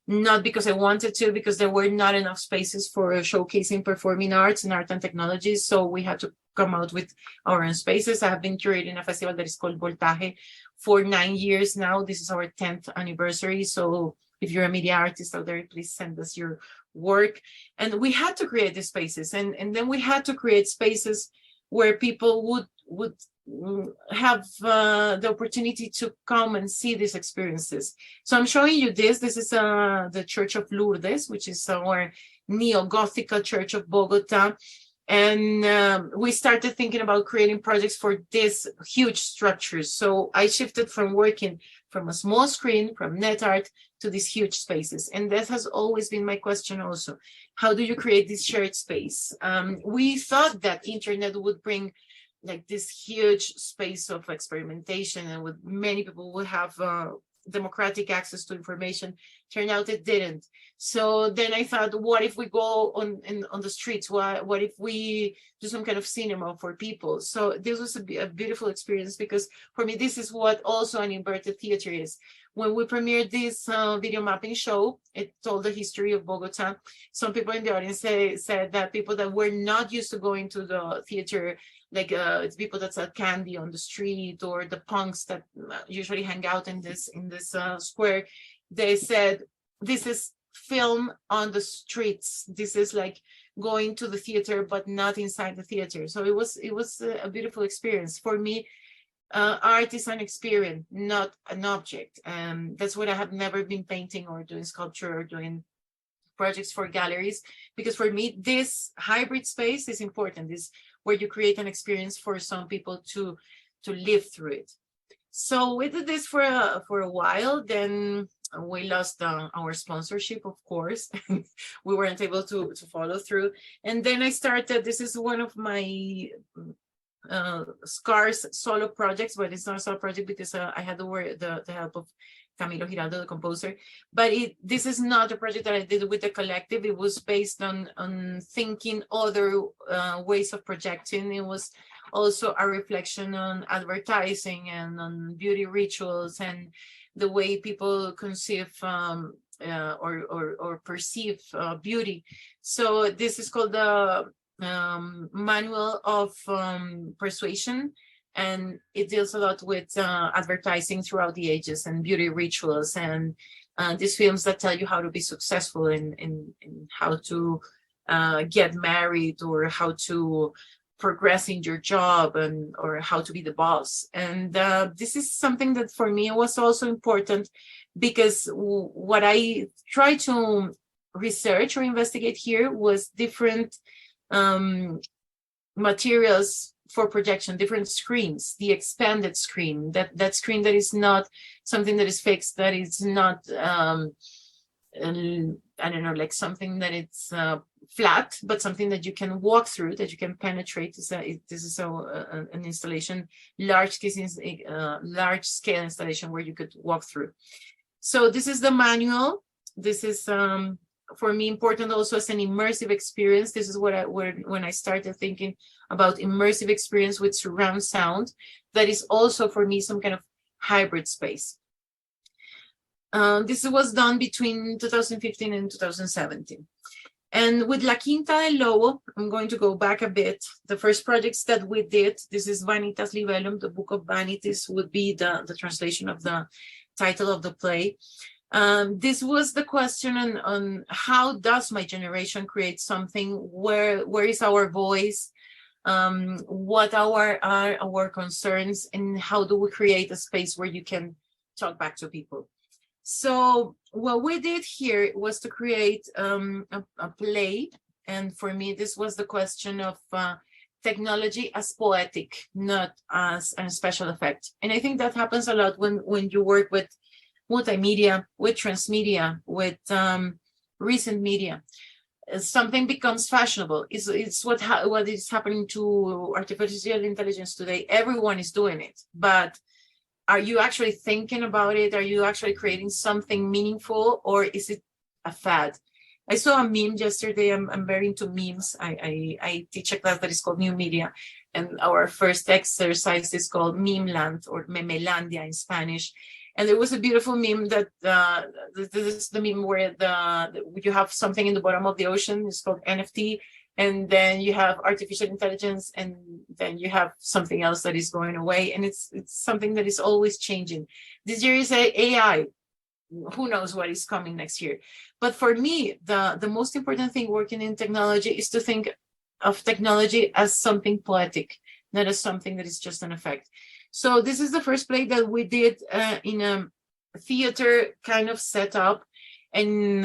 not because I wanted to, because there were not enough spaces for showcasing performing arts and art and technologies. So we had to come out with our own spaces. I have been curating a festival that is called Voltaje for 9 years now. This is our 10th anniversary. So if you're a media artist out there, please send us your work. And we had to create these spaces. And then we had to create spaces where people would have the opportunity to come and see these experiences. So I'm showing you this. This is the Church of Lourdes, which is our neo-Gothic church of Bogota. And we started thinking about creating projects for these huge structures. So I shifted from working from a small screen, from net art, to these huge spaces. And that has always been my question also. How do you create this shared space? We thought that internet would bring like this huge space of experimentation, and with many people would have democratic access to information. Turned out it didn't. So then I thought, what if we go on the streets? What if we do some kind of cinema for people? So this was a beautiful experience, because for me, this is what also an inverted theater is. When we premiered this video mapping show, it told the history of Bogota. Some people in the audience said that people that were not used to going to the theater, like it's people that sell candy on the street, or the punks that usually hang out in this square, they said, this is film on the streets. This is like going to the theater, but not inside the theater. So it was a beautiful experience for me. Art is an experience, not an object. That's what I have never been painting or doing sculpture or doing projects for galleries, because for me, this hybrid space is important. This where you create an experience for some people to live through it. So we did this for a while. Then we lost our sponsorship, of course. We weren't able to follow through. And then I started, this is one of my scarce solo projects, but it's not a solo project because I had the help of Camilo Giraldo, the composer. But this is not a project that I did with the collective. It was based on thinking other ways of projecting. It was also a reflection on advertising and on beauty rituals and the way people conceive or perceive beauty. So this is called the Manual of Persuasion, and it deals a lot with advertising throughout the ages and beauty rituals, and these films that tell you how to be successful in how to get married, or how to progress in your job, and or how to be the boss. And this is something that for me was also important, because what I tried to research or investigate here was different materials for projection, different screens, the expanded screen, that screen that is not something that is fixed, that is not I don't know, like something that it's flat, but something that you can walk through, that you can penetrate. This is an installation, large scale installation where you could walk through. So this is the manual. This is for me important also as an immersive experience. This is when I started thinking about immersive experience with surround sound. That is also for me some kind of hybrid space. This was done between 2015 and 2017. And with La Quinta del Lobo, I'm going to go back a bit. The first projects that we did, this is Vanitas Libellum, the Book of Vanities would be the translation of the title of the play. This was the question on how does my generation create something, where is our voice, what are our concerns, and how do we create a space where you can talk back to people. So what we did here was to create a play, and for me this was the question of technology as poetic, not as a special effect. And I think that happens a lot when you work with multimedia, with transmedia, with recent media, something becomes fashionable. It's what is happening to artificial intelligence today. Everyone is doing it, but are you actually thinking about it? Are you actually creating something meaningful, or is it a fad? I saw a meme yesterday. I'm very into memes. I teach a class that is called New Media, and our first exercise is called Meme Land, or Memelandia in Spanish. And there was a beautiful meme that this is the meme where you have something in the bottom of the ocean. It's called NFT, and then you have artificial intelligence, and then you have something else that is going away, and it's something that is always changing. This year is AI. Who knows what is coming next year? But for me, the most important thing working in technology is to think of technology as something poetic, not as something that is just an effect. So this is the first play that we did in a theater kind of setup, and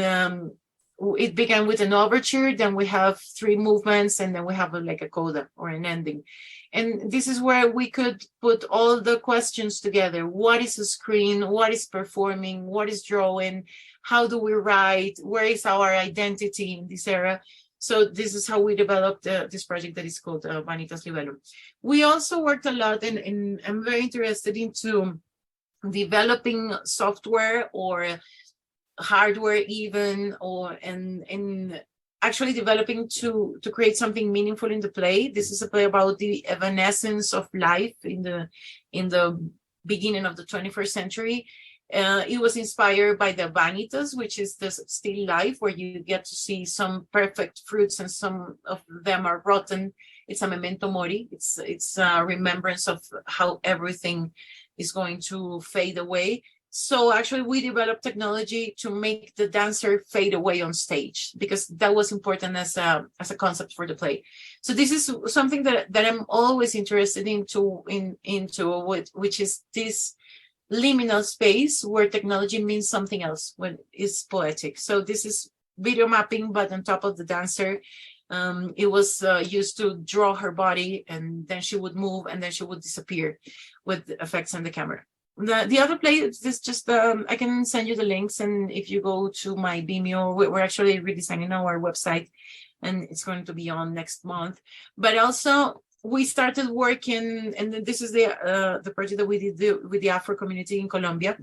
it began with an overture. Then we have 3 movements, and then we have like a coda or an ending. And this is where we could put all the questions together. What is a screen? What is performing? What is drawing? How do we write? Where is our identity in this era? So this is how we developed this project that is called Vanitas Libellum. We also worked a lot, and I'm very interested into developing software or hardware even, and actually developing to create something meaningful in the play. This is a play about the evanescence of life in the beginning of the 21st century. It was inspired by the vanitas, which is the still life, where you get to see some perfect fruits and some of them are rotten. It's a memento mori. It's a remembrance of how everything is going to fade away. So actually we developed technology to make the dancer fade away on stage, because that was important as a concept for the play. So this is something that I'm always interested into, which is this liminal space where technology means something else when it's poetic. So this is video mapping, but on top of the dancer. It was used to draw her body, and then she would move, and then she would disappear with effects on the camera. The other play is just, I can send you the links, and if you go to my Vimeo, we're actually redesigning our website, and it's going to be on next month. But also, we started working, and this is the project that we did with the Afro community in Colombia.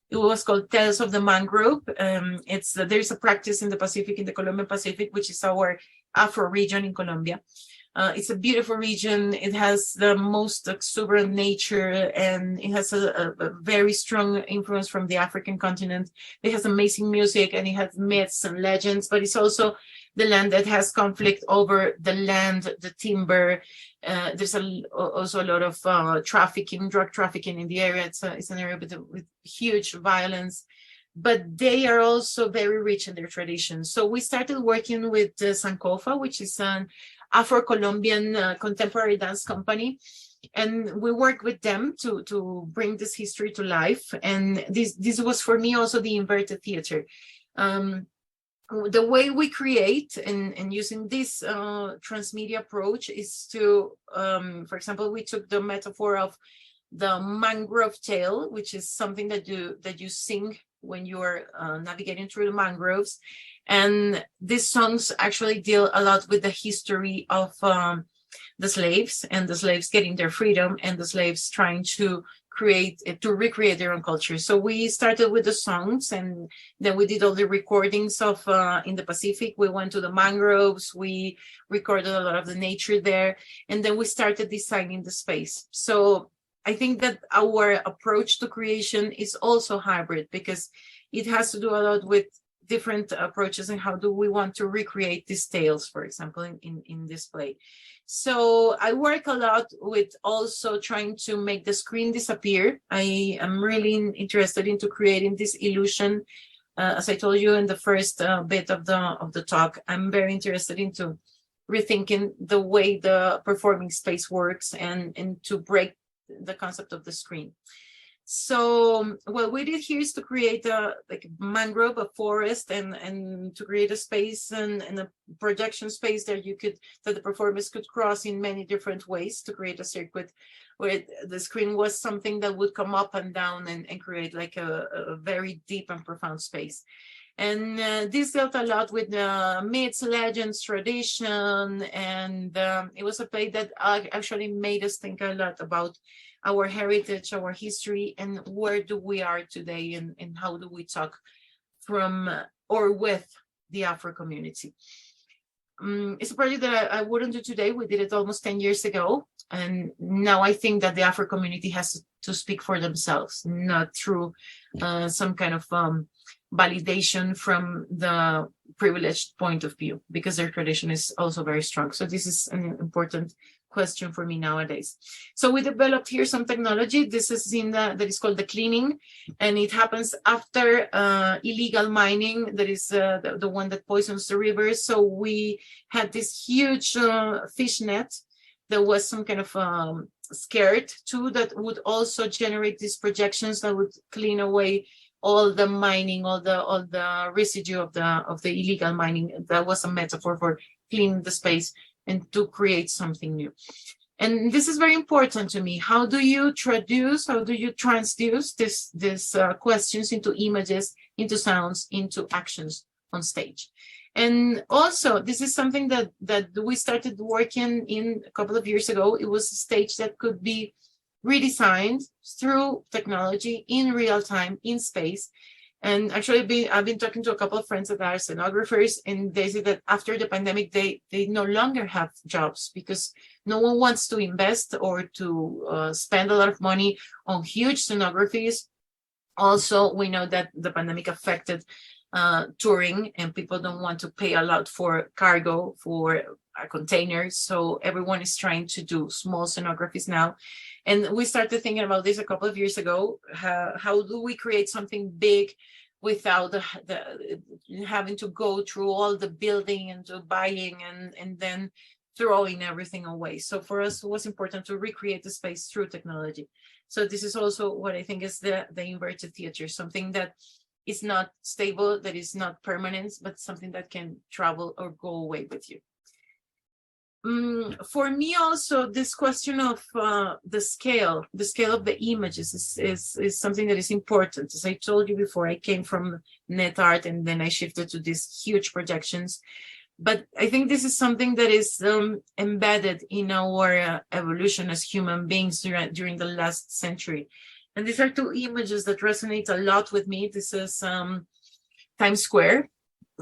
It was called Tales of the Mangrove. There's a practice in the Pacific, in the Colombian Pacific, which is our Afro region in Colombia. It's a beautiful region. It has the most exuberant nature, and it has a very strong influence from the African continent. It has amazing music, and it has myths and legends, but it's also the land that has conflict over the land, the timber. There's also a lot of drug trafficking in the area. It's an area with huge violence, but they are also very rich in their traditions. So we started working with Sankofa, which is an Afro-Colombian contemporary dance company. And we work with them to bring this history to life. And this was for me also the inverted theater. The way we create and using this transmedia approach is to, for example, we took the metaphor of the mangrove tale, which is something that you sing when you're navigating through the mangroves. And these songs actually deal a lot with the history of the slaves, and the slaves getting their freedom, and the slaves trying to recreate their own culture. So we started with the songs, and then we did all the recordings of in the Pacific. We went to the mangroves, we recorded a lot of the nature there, and then we started designing the space. So I think that our approach to creation is also hybrid, because it has to do a lot with different approaches and how do we want to recreate these tales, for example, in this play. So I work a lot with also trying to make the screen disappear. I am really interested into creating this illusion. As I told you in the first bit of the talk, I'm very interested into rethinking the way the performing space works and to break the concept of the screen. So what we did here is to create a like mangrove, a forest, and to create a space and a projection space that the performers could cross in many different ways to create a circuit where the screen was something that would come up and down and create like a very deep and profound space. And this dealt a lot with myths, legends, tradition, and it was a play that actually made us think a lot about our heritage, our history, and where do we are today, and how do we talk from or with the Afro community. It's a project that I wouldn't do today. We did it almost 10 years ago. And now I think that the Afro community has to speak for themselves, not through some kind of validation from the privileged point of view, because their tradition is also very strong. So this is an important question for me nowadays. So we developed here some technology. This is that is called the cleaning, and it happens after illegal mining. That is the one that poisons the rivers. So we had this huge fish net. There was some kind of skirt too that would also generate these projections that would clean away all the mining, all the residue of the illegal mining. That was a metaphor for cleaning the space and to create something new. And this is very important to me. How do you transduce these questions into images, into sounds, into actions on stage? And also, this is something that we started working in a couple of years ago. It was a stage that could be redesigned through technology in real time, in space. And actually, I've been talking to a couple of friends that are scenographers, and they say that after the pandemic, they no longer have jobs because no one wants to invest or to spend a lot of money on huge scenographies. Also, we know that the pandemic affected touring, and people don't want to pay a lot for cargo, for containers. So everyone is trying to do small scenographies now. And we started thinking about this a couple of years ago. How do we create something big without the having to go through all the building and to buying and then throwing everything away? So for us, it was important to recreate the space through technology. So this is also what I think is the inverted theater, something that is not stable, that is not permanent, but something that can travel or go away with you. For me also, this question of the scale of the images is something that is important. As I told you before, I came from net art and then I shifted to these huge projections. But I think this is something that is embedded in our evolution as human beings during the last century. And these are two images that resonate a lot with me. This is Times Square,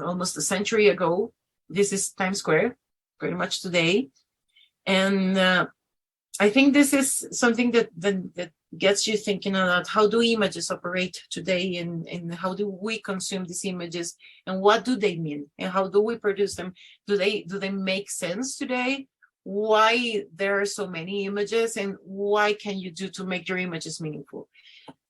almost a century ago. This is Times Square, pretty much today. And I think this is something that gets you thinking about how do images operate today, and how do we consume these images, and what do they mean, and how do we produce them? Do they make sense today? Why there are so many images, and why can you do to make your images meaningful?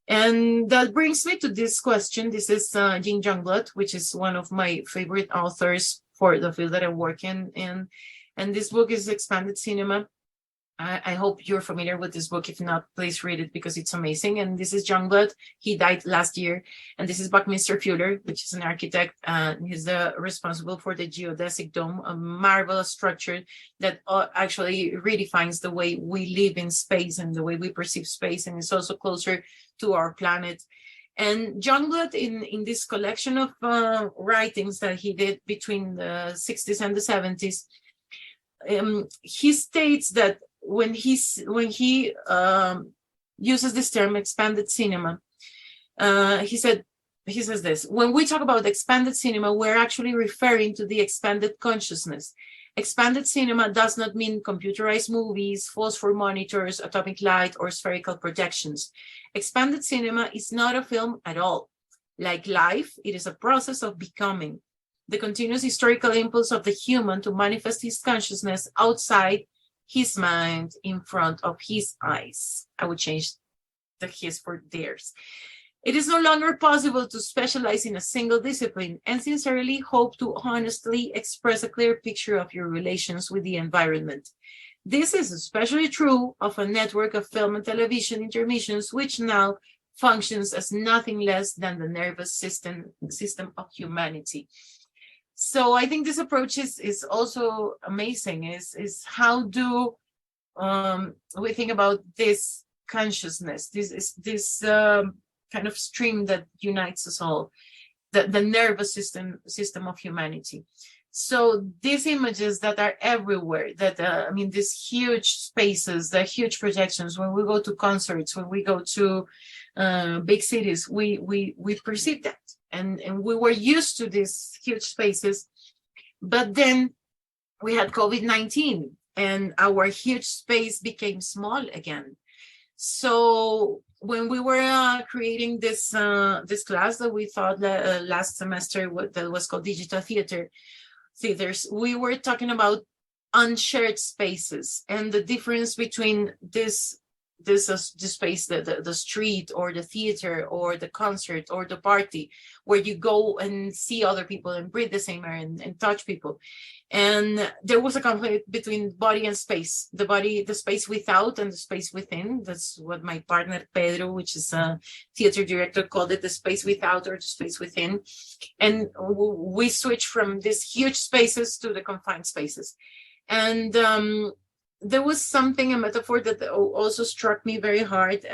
And that brings me to this question. This is Jean Youngblood, which is one of my favorite authors for the field that I work in. And this book is Expanded Cinema. I hope you're familiar with this book. If not, please read it because it's amazing. And this is Youngblood. He died last year. And this is Buckminster Fuller, which is an architect. He's responsible for the geodesic dome, a marvelous structure that actually redefines the way we live in space and the way we perceive space. And it's also closer to our planet. And Youngblood, in this collection of writings that he did between the 60s and the 70s, he states that when he uses this term expanded cinema, he says this: when we talk about expanded cinema, we're actually referring to the expanded consciousness. Expanded cinema does not mean computerized movies, phosphor monitors, atomic light, or spherical projections. Expanded cinema is not a film at all. Like life, it is a process of becoming, the continuous historical impulse of the human to manifest his consciousness outside his mind in front of his eyes. I would change the his for theirs. It is no longer possible to specialize in a single discipline and sincerely hope to honestly express a clear picture of your relations with the environment. This is especially true of a network of film and television intermissions, which now functions as nothing less than the nervous system of humanity. So I think this approach is also amazing. Is how do we think about this consciousness, this kind of stream that unites us all, the nervous system of humanity. So these images that are everywhere, that I mean, these huge spaces, the huge projections, when we go to concerts, when we go to big cities, we perceive that. And we were used to these huge spaces, but then we had COVID-19 and our huge space became small again. So when we were creating this class that we thought last semester that was called Digital Theaters, we were talking about unshared spaces and the difference between this space, the street or the theater or the concert or the party, where you go and see other people and breathe the same air and touch people. And there was a conflict between body and space, the space without and the space within. That's what my partner Pedro, which is a theater director, called it, the space without or the space within. And we switched from these huge spaces to the confined spaces. And there was a metaphor that also struck me very hard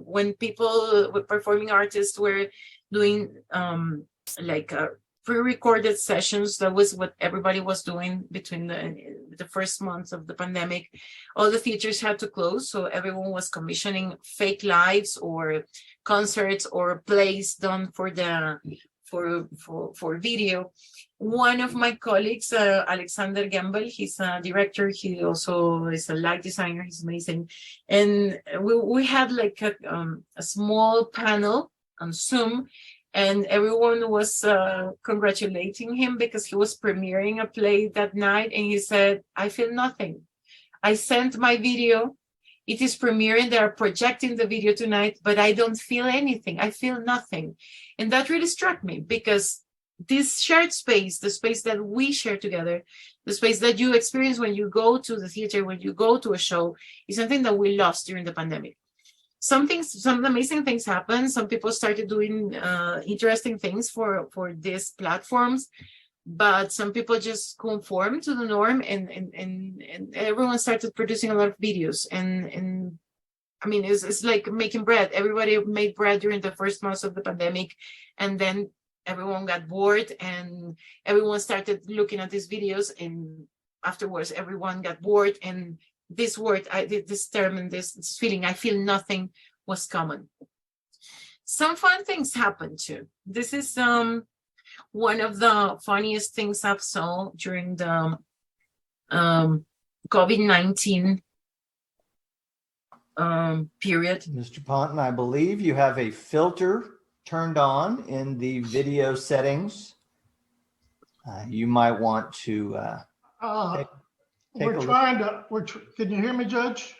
when people, performing artists, were doing pre-recorded sessions. That was what everybody was doing between the first months of the pandemic. All the theaters had to close, so everyone was commissioning fake lives or concerts or plays done for video. One of my colleagues, Alexander Gamble, he's a director. He also is a light designer. He's amazing. And we had like a small panel on Zoom, and everyone was congratulating him because he was premiering a play that night. And he said, I feel nothing. I sent my video. It is premiering. They are projecting the video tonight, but I don't feel anything. I feel nothing. And that really struck me, because this shared space, the space that we share together, the space that you experience when you go to the theater, when you go to a show, is something that we lost during the pandemic. Some amazing things happened. Some people started doing interesting things for these platforms, but some people just conformed to the norm, and everyone started producing a lot of videos. And I mean, it's like making bread. Everybody made bread during the first months of the pandemic, and then everyone got bored and everyone started looking at these videos, and afterwards everyone got bored, and this word, this term and this feeling, I feel nothing, was common. Some fun things happened too. This is one of the funniest things I've saw during the COVID-19 period. Mr. Ponton, I believe you have a filter turned on in the video settings. You might want to can you hear me, Judge?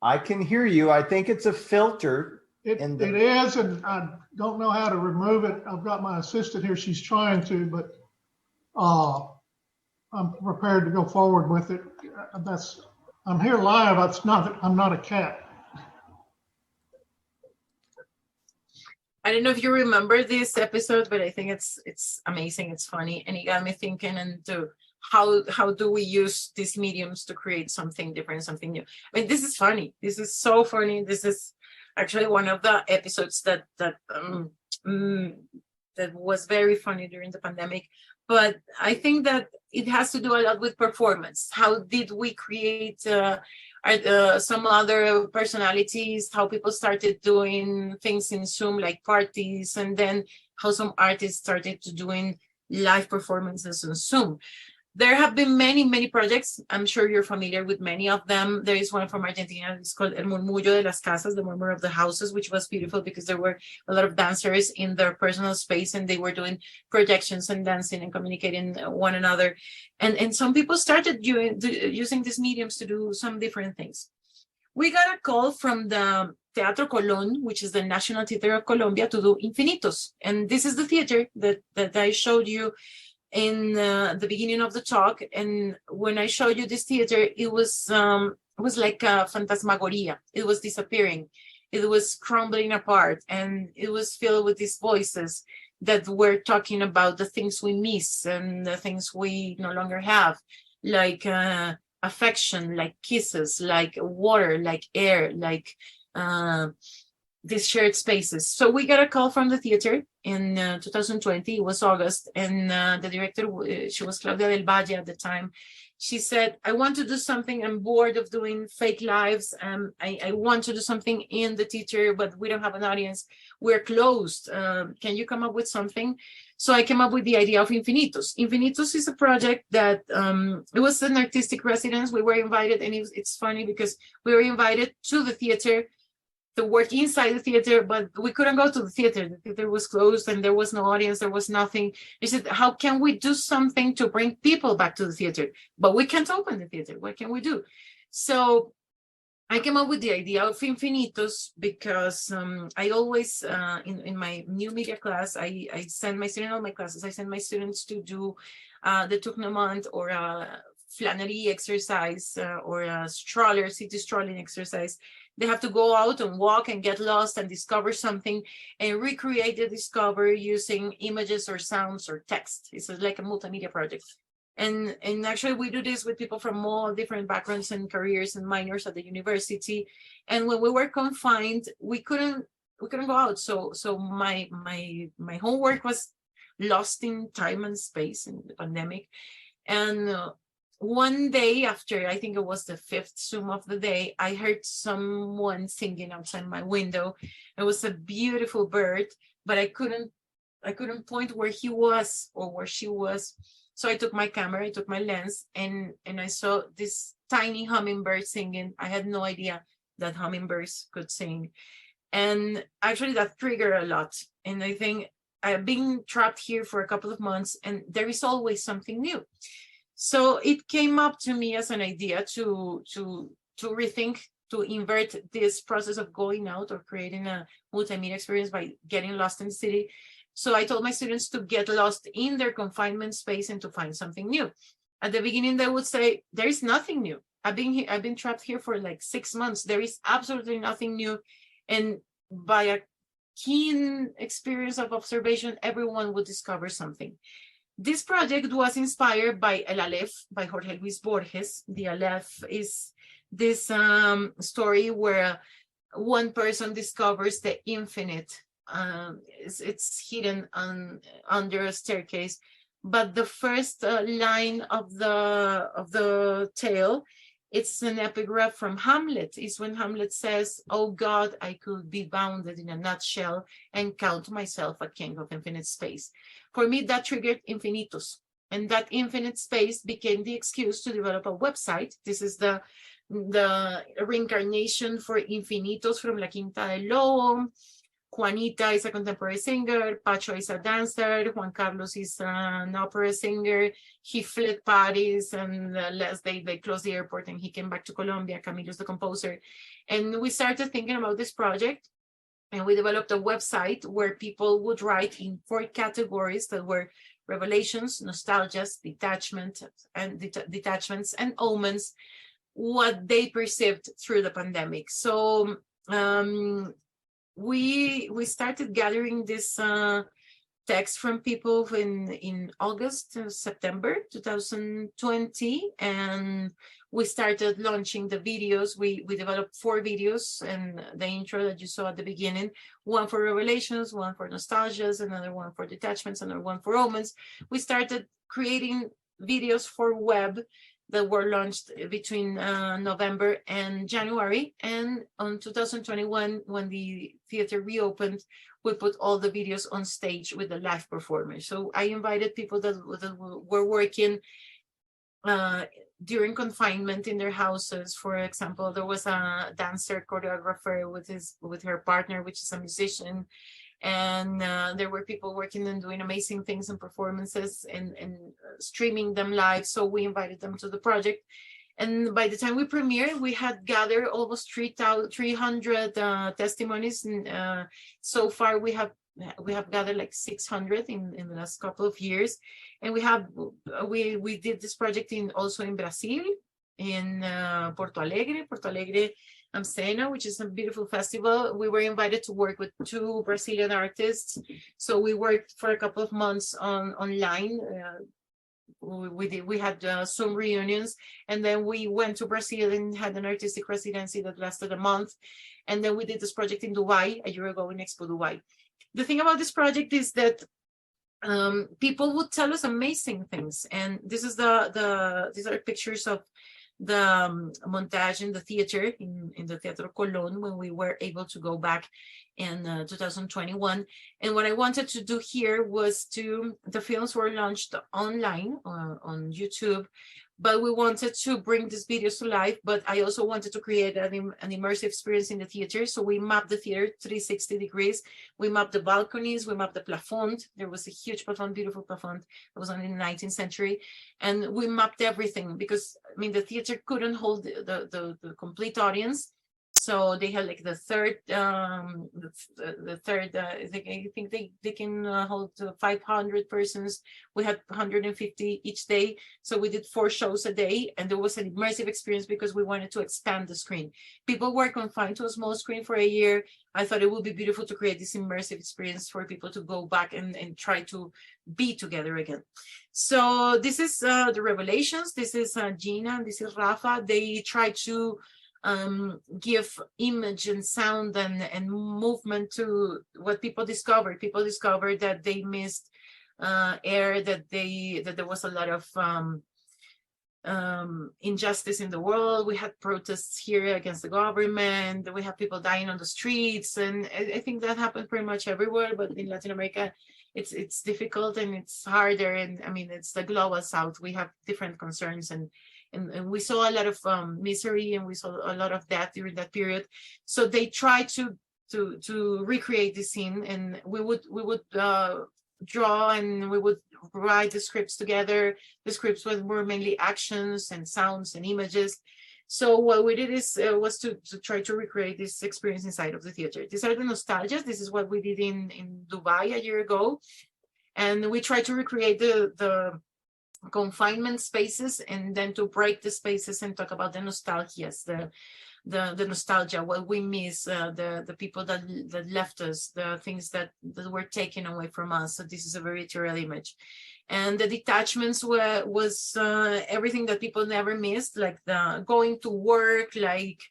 I can hear you. I think it's a filter. It is, and I don't know how to remove it. I've got my assistant here. She's trying to, but I'm prepared to go forward with it. I'm here live. I'm not a cat. I don't know if you remember this episode, but I think it's amazing. It's funny, and it got me thinking into how do we use these mediums to create something different, something new. I mean, this is funny. This is so funny. This is actually one of the episodes that was very funny during the pandemic. But I think that it has to do a lot with performance. How did we create some other personalities, how people started doing things in Zoom, like parties, and then how some artists started to doing live performances on Zoom. There have been many, many projects. I'm sure you're familiar with many of them. There is one from Argentina. It's called El Murmullo de las Casas, the murmur of the houses, which was beautiful because there were a lot of dancers in their personal space, and they were doing projections and dancing and communicating one another. And some people started using these mediums to do some different things. We got a call from the Teatro Colón, which is the National Theater of Colombia, to do Infinitos. And this is the theater that I showed you in the beginning of the talk. And when I showed you this theater, it was like a phantasmagoria. It was disappearing. it was crumbling apart, and it was filled with these voices that were talking about the things we miss and the things we no longer have, like affection, like kisses, like water, like air, like these shared spaces. So we got a call from the theater in 2020. It was August, and the director, she was Claudia del Valle at the time. She said, I want to do something. I'm bored of doing fake lives. I want to do something in the theater, but we don't have an audience. We're closed. Can you come up with something? So I came up with the idea of Infinitos. Infinitos is a project that it was an artistic residence. We were invited, and it's funny because we were invited to the theater to work inside the theater, but we couldn't go to the theater. The theater was closed and there was no audience, there was nothing. They said, how can we do something to bring people back to the theater? But we can't open the theater. What can we do? So I came up with the idea of Infinitos because I always, in my new media class, I send my students, all my classes, I send my students to do the tournement or a flannery exercise or a stroller, city strolling exercise. They have to go out and walk and get lost and discover something and recreate the discovery using images or sounds or text. It's like a multimedia project. And actually we do this with people from all different backgrounds and careers and minors at the university. And when we were confined, we couldn't go out. So my homework was lost in time and space in the pandemic. And one day after, I think it was the 5th Zoom of the day, I heard someone singing outside my window. It was a beautiful bird, but I couldn't point where he was or where she was. So I took my camera, I took my lens, and I saw this tiny hummingbird singing. I had no idea that hummingbirds could sing. And actually that triggered a lot. And I think I've been trapped here for a couple of months, and there is always something new. So it came up to me as an idea to rethink, to invert this process of going out or creating a multimedia experience by getting lost in the city. So I told my students to get lost in their confinement space and to find something new. At the beginning, they would say, there is nothing new. I've been trapped here for like 6 months. There is absolutely nothing new. And by a keen experience of observation, everyone would discover something. This project was inspired by El Aleph, by Jorge Luis Borges. The Aleph is this story where one person discovers the infinite. It's hidden under a staircase. But the first line of the tale, it's an epigraph from Hamlet. It's when Hamlet says, oh God, I could be bounded in a nutshell and count myself a king of infinite space. For me, that triggered Infinitos. And that infinite space became the excuse to develop a website. This is the reincarnation for Infinitos from La Quinta del Lobo. Juanita is a contemporary singer. Pacho is a dancer. Juan Carlos is an opera singer. He fled Paris, and last day they closed the airport and he came back to Colombia. Camilo is the composer. And we started thinking about this project, and we developed a website where people would write in 4 categories that were revelations, nostalgias, detachments, and omens, what they perceived through the pandemic. So we started gathering this text from people in August, September 2020, and we started launching the videos. We developed 4 videos, and the intro that you saw at the beginning, one for revelations, one for nostalgias, another one for detachments, another one for omens. We started creating videos for web that were launched between November and January. And on 2021, when the theater reopened, we put all the videos on stage with the live performers. So I invited people that were working during confinement in their houses. For example, there was a dancer choreographer with her partner, which is a musician. And there were people working and doing amazing things and performances and streaming them live. So we invited them to the project. And by the time we premiered, we had gathered almost 300 testimonies. And so far, we have gathered like 600 in the last couple of years. And we did this project also in Brazil, in Porto Alegre. Porto Alegre Cena, which is a beautiful festival. We were invited to work with 2 Brazilian artists. So we worked for a couple of months online. We had Zoom reunions, and then we went to Brazil and had an artistic residency that lasted a month. And then we did this project in Dubai a year ago in Expo Dubai. The thing about this project is that people would tell us amazing things. And this is these are pictures of the montage in the theater, in the Teatro Colón, when we were able to go back in 2021. And what I wanted to do here was the films were launched online on YouTube, but we wanted to bring these videos to life. But I also wanted to create an immersive experience in the theater. So we mapped the theater 360 degrees. We mapped the balconies, we mapped the plafond. There was a huge plafond, beautiful plafond. It was only in the 19th century. And we mapped everything because, I mean, the theater couldn't hold the complete audience. So they had like the third, I think they can hold 500 persons. We had 150 each day. So we did 4 shows a day, and there was an immersive experience because we wanted to expand the screen. People were confined to a small screen for a year. I thought it would be beautiful to create this immersive experience for people to go back and try to be together again. So this is the Revelations. This is Gina, and this is Rafa. They try to give image and sound and movement to what people discovered. People discovered that they missed air, that there was a lot of injustice in the world. We had protests here against the government. We have people dying on the streets, and I think that happened pretty much everywhere. But in Latin America, it's difficult and it's harder. And I mean, it's the global South. We have different concerns, and we saw a lot of misery, and we saw a lot of death during that period. So they tried to recreate the scene, and we would draw, and we would write the scripts together. The scripts were mainly actions and sounds and images. So what we did was to try to recreate this experience inside of the theater. These are the nostalgias. This is what we did in Dubai a year ago, and we tried to recreate the confinement spaces, and then to break the spaces and talk about the nostalgias, the nostalgia, what we miss, the people that left us, the things that were taken away from us. So this is a very literal image. And the detachments was everything that people never missed, like the going to work, like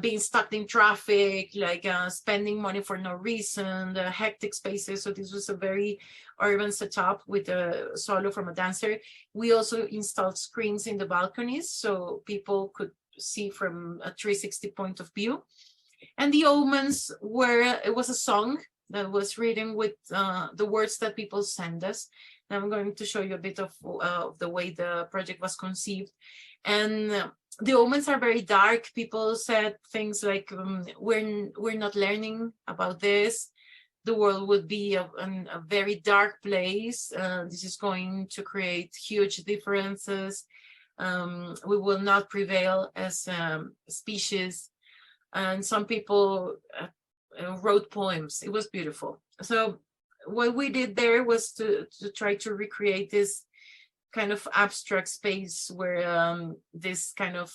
being stuck in traffic, like spending money for no reason, the hectic spaces. So this was a very urban setup with a solo from a dancer. We also installed screens in the balconies so people could see from a 360 point of view. And the omens it was a song that was written with the words that people send us. And I'm going to show you a bit of the way the project was conceived. And the omens are very dark. People said things like, we're not learning about this. The world would be a very dark place. This is going to create huge differences. We will not prevail as species. And some people wrote poems. It was beautiful. So what we did there was to try to recreate this kind of abstract space where this kind of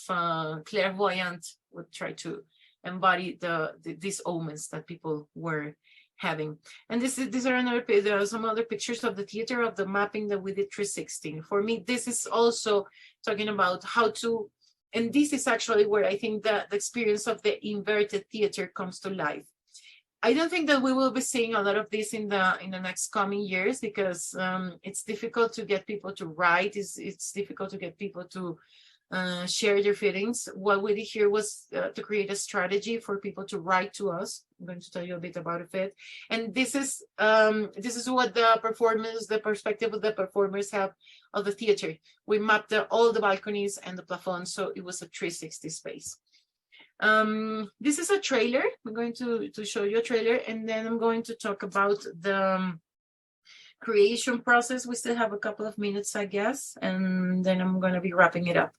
clairvoyant would try to embody these omens that people were having. And these are some other pictures of the theater, of the mapping that we did 360. For me, this is also talking about how to, and this is actually where I think the experience of the inverted theater comes to life. I don't think that we will be seeing a lot of this in the next coming years, because it's difficult to get people to write. It's difficult to get people to share their feelings. What we did here was to create a strategy for people to write to us. I'm going to tell you a bit about it. And this is what the perspective of the performers have of the theater. We mapped all the balconies and the plafond, so it was a 360 space. This is a trailer. I'm going to show you a trailer, and then I'm going to talk about the creation process. We still have a couple of minutes, I guess, and then I'm going to be wrapping it up.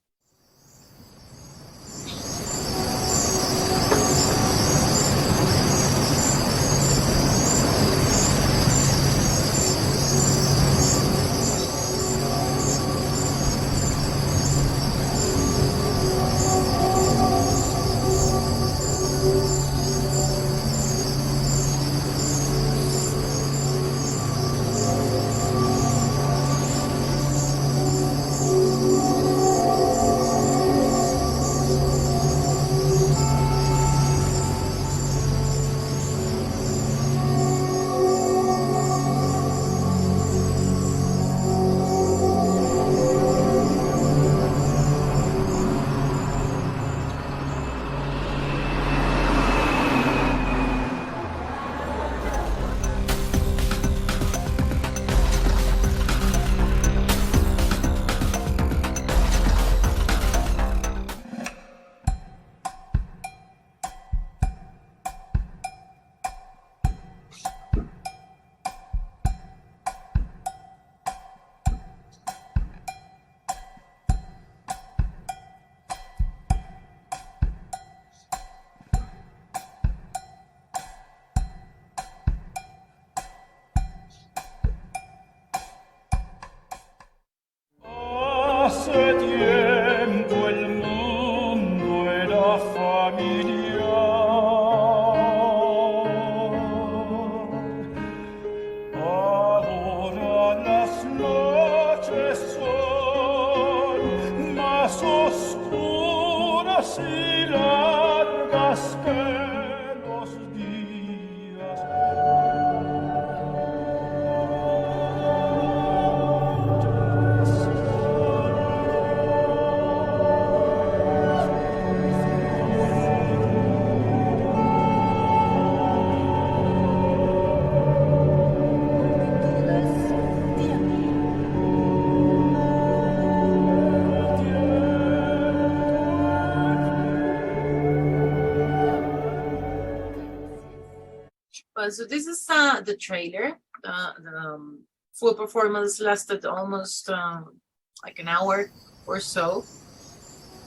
So this is the trailer. The full performance lasted almost like an hour or so.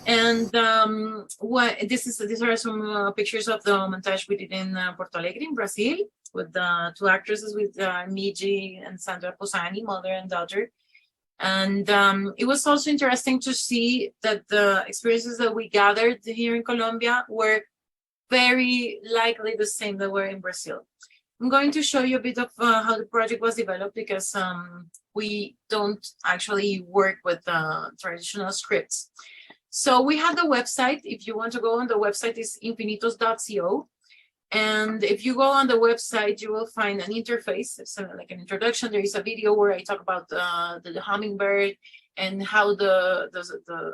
And these are some pictures of the montage we did in Porto Alegre in Brazil with the two actresses, with Miji and Sandra Posani, mother and daughter. And it was also interesting to see that the experiences that we gathered here in Colombia were very likely the same that were in Brazil. I'm going to show you a bit of how the project was developed, because we don't actually work with traditional scripts. So we have the website. If you want to go on the website, is infinitos.co. And if you go on the website, you will find an interface. It's like an introduction. There is a video where I talk about the hummingbird and how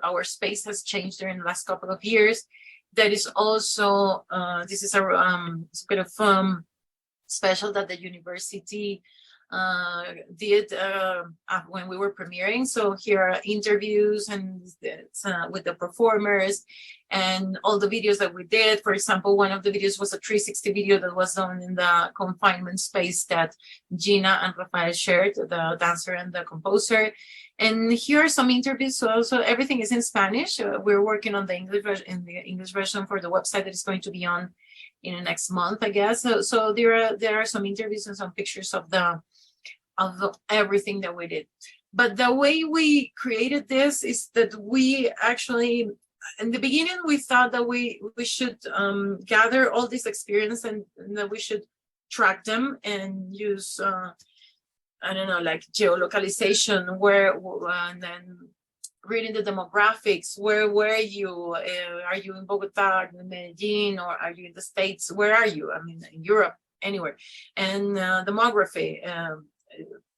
our space has changed during the last couple of years. That is also, this is a bit of special that the university did when we were premiering. So here are interviews and with the performers and all the videos that we did. For example, one of the videos was a 360 video that was done in the confinement space that Gina and Rafael shared, the dancer and the composer. And here are some interviews. So also everything is in Spanish. We're working on the English version for the website that is going to be on in the next month, I guess. So there are some interviews and some pictures of everything that we did. But the way we created this is that we actually, in the beginning, we thought that we should gather all this experience and that we should track them and use I don't know, like geolocalization, and then reading the demographics. Where were you? Are you in Bogota, in Medellin, or are you in the States? Where are you? I mean, in Europe, anywhere. And demography,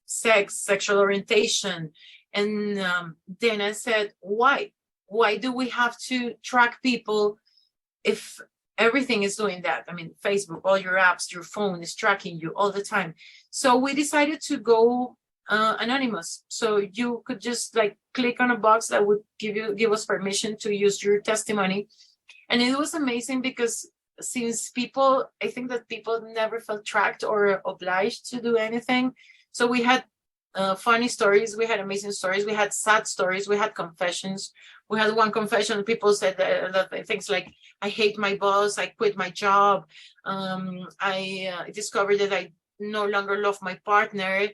sex, sexual orientation. And then I said, why? Why do we have to track people if everything is doing that? I mean, Facebook, all your apps, your phone is tracking you all the time. So we decided to go anonymous. So you could just like click on a box that would give us permission to use your testimony. And it was amazing because since I think that people never felt tracked or obliged to do anything. So we had funny stories, we had amazing stories, we had sad stories, we had confessions. We had one confession, people said that things like, I hate my boss, I quit my job, I discovered that I no longer love my partner.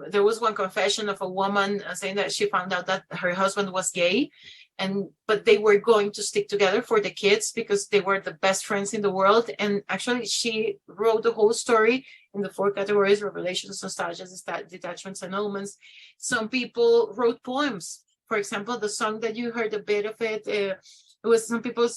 There was one confession of a woman saying that she found out that her husband was gay, but they were going to stick together for the kids because they were the best friends in the world. And actually she wrote the whole story in the 4 categories: revelations, nostalgias, detachments, annulments. Some people wrote poems. For example, the song that you heard a bit of it was some people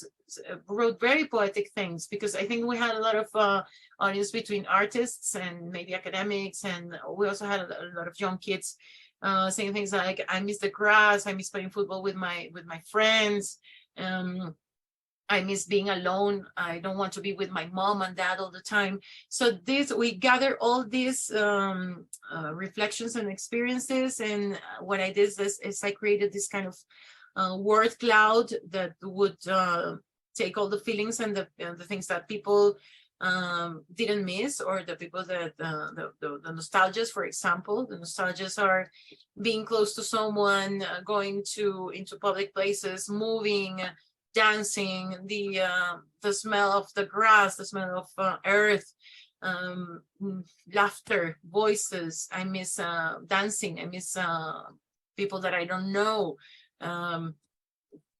wrote very poetic things, because I think we had a lot of audience between artists and maybe academics, and we also had a lot of young kids saying things like, I miss the grass, I miss playing football with my friends, I miss being alone, I don't want to be with my mom and dad all the time. So we gather all these reflections and experiences, and what I did is I created this kind of word cloud that would take all the feelings and the things that people didn't miss, or the people that the nostalgias, for example. The nostalgias are being close to someone, going into public places, moving, dancing, the smell of the grass, the smell of earth, laughter, voices. I miss dancing. I miss people that I don't know.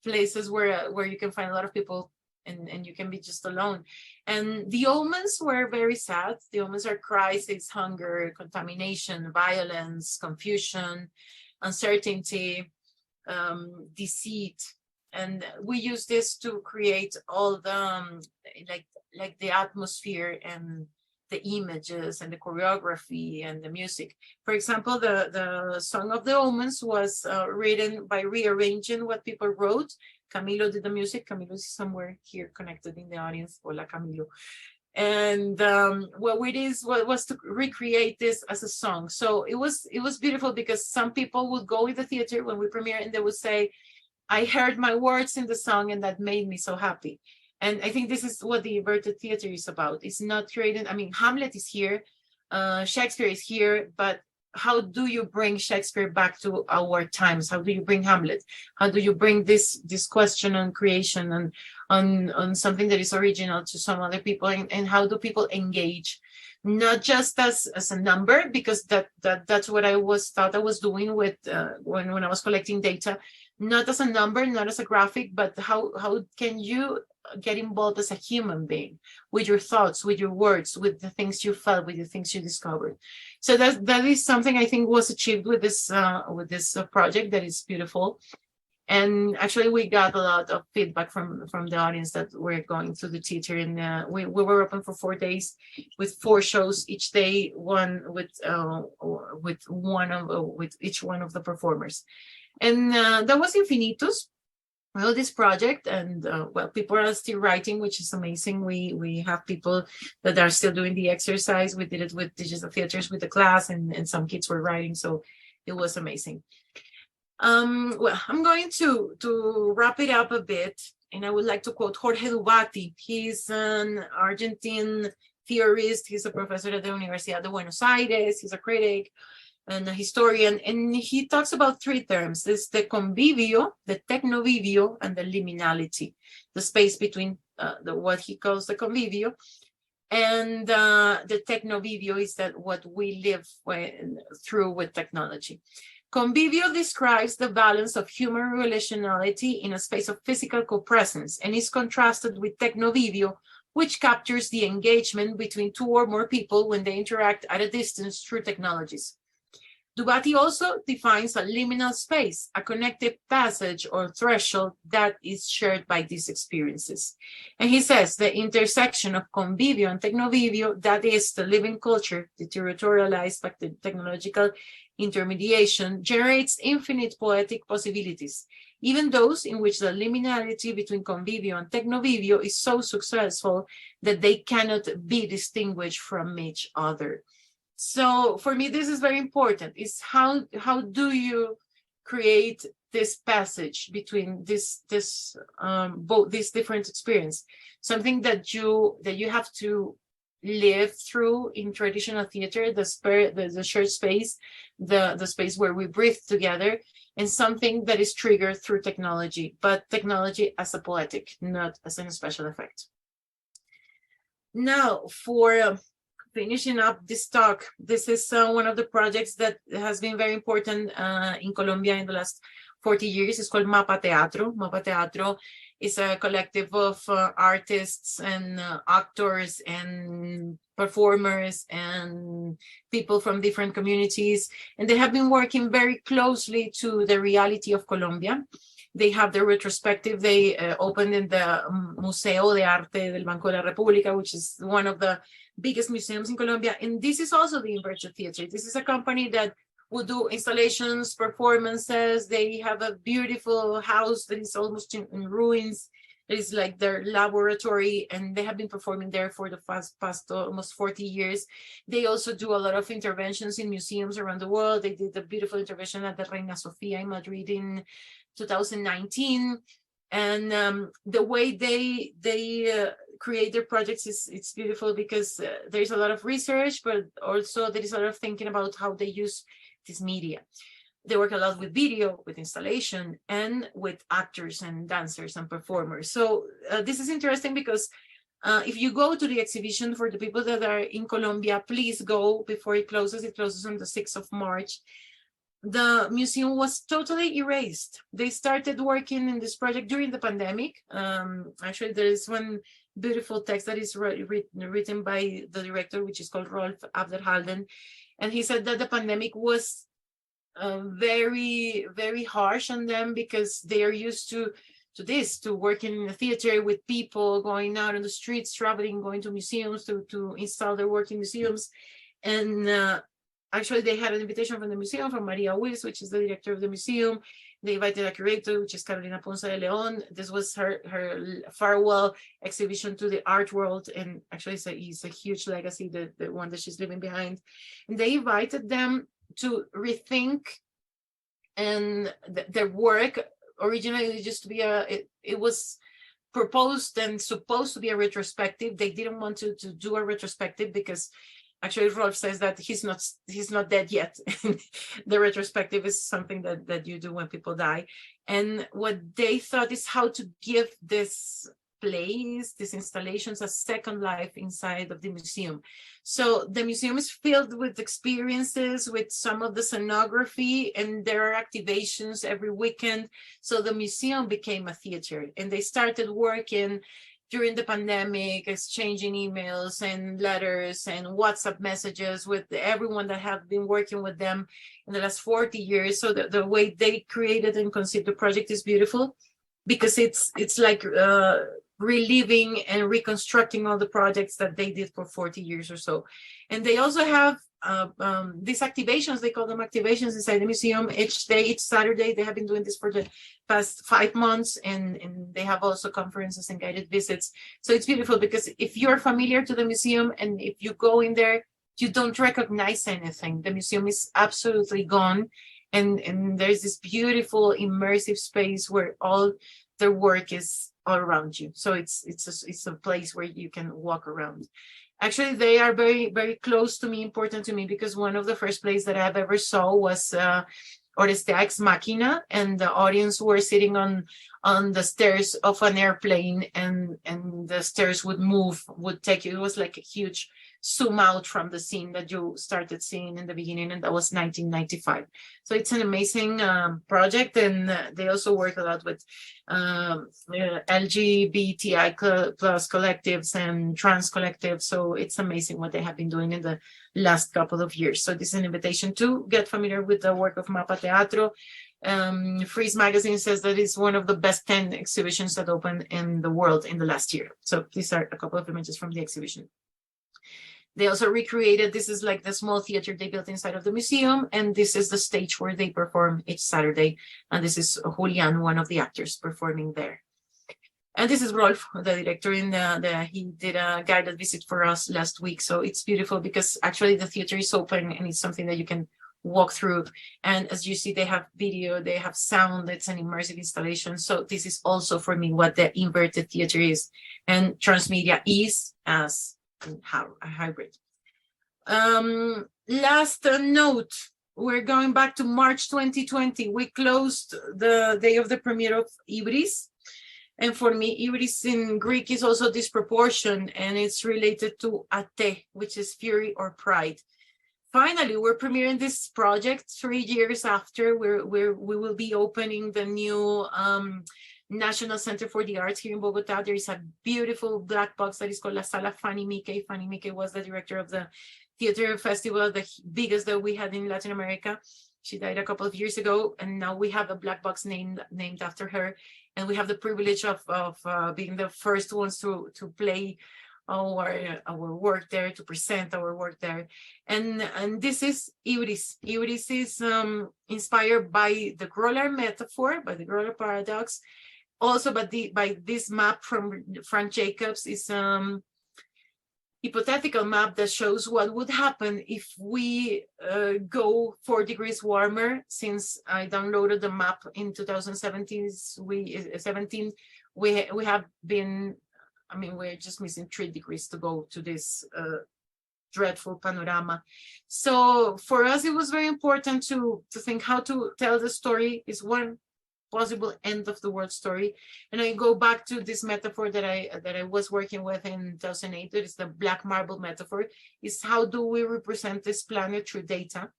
Places where you can find a lot of people and you can be just alone. And the omens were very sad. The omens are crisis, hunger, contamination, violence, confusion, uncertainty, deceit. And we use this to create all the like the atmosphere and the images and the choreography and the music. For example, the Song of the Omens was written by rearranging what people wrote. Camilo did the music. Camilo is somewhere here connected in the audience. Hola, Camilo. And what was to recreate this as a song. So it was beautiful, because some people would go in the theater when we premiere and they would say, I heard my words in the song and that made me so happy. And I think this is what the inverted theater is about. It's not creating, I mean, Hamlet is here, Shakespeare is here, but how do you bring Shakespeare back to our times? How do you bring Hamlet? How do you bring this question on creation and on something that is original to some other people? And how do people engage? Not just as a number, because that's what I thought I was doing with when I was collecting data, not as a number, not as a graphic, but how can you get involved as a human being with your thoughts, with your words, with the things you felt, with the things you discovered. So that is something I think was achieved with this project that is beautiful. And actually, we got a lot of feedback from the audience that we're going to the theater, and we were open for 4 days with 4 shows each day, one with each one of the performers, and that was Infinitus. Well, this project, and well, people are still writing, which is amazing. We have people that are still doing the exercise. We did it with digital theaters with the class, and some kids were writing, so it was amazing. Well, I'm going to wrap it up a bit, and I would like to quote Jorge Dubati. He's an Argentine theorist. He's a professor at the Universidad de Buenos Aires. He's a critic and a historian, and he talks about 3 terms. There's the convivio, the technovivio, and the liminality, the space between what he calls the convivio, and the technovivio is that what we live through with technology. Convivio describes the balance of human relationality in a space of physical co-presence and is contrasted with technovivio, which captures the engagement between 2 or more people when they interact at a distance through technologies. Dubati also defines a liminal space, a connective passage or threshold that is shared by these experiences. And he says the intersection of convivio and technovivio, that is the living culture, deterritorialized by the technological intermediation, generates infinite poetic possibilities, even those in which the liminality between convivio and technovivio is so successful that they cannot be distinguished from each other. So for me, this is very important, is how do you create this passage between both these different experiences, something that you have to live through in traditional theater, the shared space, the space where we breathe together, and something that is triggered through technology, but technology as a poetic, not as a special effect. Now, for finishing up this talk, this is one of the projects that has been very important in Colombia in the last 40 years. It's called Mapa Teatro. Mapa Teatro is a collective of artists and actors and performers and people from different communities. And they have been working very closely to the reality of Colombia. They have their retrospective. They opened in the Museo de Arte del Banco de la República, which is one of the biggest museums in Colombia. And this is also the Inverted Theater. This is a company that will do installations, performances. They have a beautiful house that is almost in ruins. It is like their laboratory, and they have been performing there for the past almost 40 years. They also do a lot of interventions in museums around the world. They did a beautiful intervention at the Reina Sofia in Madrid in 2019. And the way they create their projects it's beautiful, because there's a lot of research, but also there is a lot of thinking about how they use this media. They work a lot with video, with installation, and with actors and dancers and performers. So this is interesting because if you go to the exhibition, for the people that are in Colombia, please go before it closes. It closes on the 6th of March. The museum was totally erased. They started working in this project during the pandemic. Actually, there is one beautiful text that is written by the director, which is called Rolf Abderhalden. And he said that the pandemic was very, very harsh on them, because they are used to working in the theater with people, going out on the streets, traveling, going to museums to install their work in museums. And actually, they had an invitation from the museum, from Maria Wills, which is the director of the museum. They invited a curator, which is Carolina Ponce de Leon. This was her farewell exhibition to the art world. And actually, it's a huge legacy, the one that she's leaving behind. And they invited them to rethink and their work. Originally, it used to be it was proposed and supposed to be a retrospective. They didn't want to do a retrospective because actually Rolf says that he's not dead yet. The retrospective is something that you do when people die. And what they thought is how to give this plays, these installations, a second life inside of the museum. So the museum is filled with experiences, with some of the scenography, and there are activations every weekend. So the museum became a theater, and they started working during the pandemic, exchanging emails and letters and WhatsApp messages with everyone that have been working with them in the last 40 years. So the way they created and conceived the project is beautiful, because it's like reliving and reconstructing all the projects that they did for 40 years or so. And they also have these activations, they call them activations inside the museum. Each day, each Saturday, they have been doing this for the past 5 months, and they have also conferences and guided visits. So it's beautiful, because if you're familiar to the museum and if you go in there, you don't recognize anything. The museum is absolutely gone. And there's this beautiful immersive space where all their work is all around you. So it's a place where you can walk around. Actually, they are very, very close to me, important to me, because one of the first plays that I've ever saw was Orestes Ex Machina, and the audience were sitting on the stairs of an airplane, and the stairs would move, would take you. It was like a huge zoom out from the scene that you started seeing in the beginning, and that was 1995. So it's an amazing project, and they also work a lot with LGBTI plus collectives and trans collectives. So it's amazing what they have been doing in the last couple of years. So this is an invitation to get familiar with the work of Mapa Teatro. Freeze magazine says that it's one of the best 10 exhibitions that opened in the world in the last year. So these are a couple of images from the exhibition. They also recreated, this is like the small theater they built inside of the museum, and this is the stage where they perform each Saturday. And this is Julian, one of the actors, performing there. And this is Rolf, the director, he did a guided visit for us last week. So it's beautiful, because actually the theater is open and it's something that you can walk through. And as you see, they have video, they have sound, it's an immersive installation. So this is also for me what the inverted theater is, and Transmedia is as a hybrid. Last note, we're going back to March 2020. We closed the day of the premiere of Ibris. And for me, Ibris in Greek is also disproportion, and it's related to ate, which is fury or pride. Finally, we're premiering this project 3 years after we will be opening the new National Center for the Arts here in Bogota. There is a beautiful black box that is called La Sala Fanny Mickey. Fanny Mickey was the director of the theater festival, the biggest that we had in Latin America. She died a couple of years ago, and now we have a black box named after her. And we have the privilege of being the first ones to play our work there, to present our work there. And this is Ibris. Ibris is inspired by the Groller metaphor, by the Groller paradox. Also, by this map from Frank Jacobs is hypothetical map that shows what would happen if we go 4 degrees warmer. Since I downloaded the map in 2017, we have been, we're just missing 3 degrees to go to this dreadful panorama. So for us, it was very important to think how to tell the story is one possible end of the world story. And I go back to this metaphor that I was working with in 2008. It is the black marble metaphor. Is how do we represent this planet through data?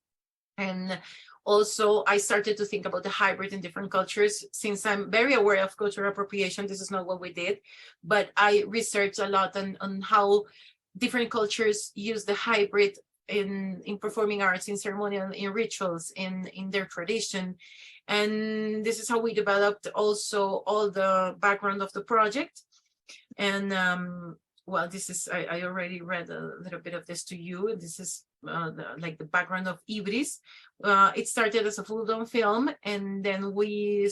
And also I started to think about the hybrid in different cultures. Since I'm very aware of cultural appropriation, this is not what we did, but I researched a lot on how different cultures use the hybrid in performing arts, in ceremonial, in rituals, in their tradition. And this is how we developed also all the background of the project. And well, this is, I already read a little bit of this to you. This is like the background of Ibris. It started as a full-blown film, and then we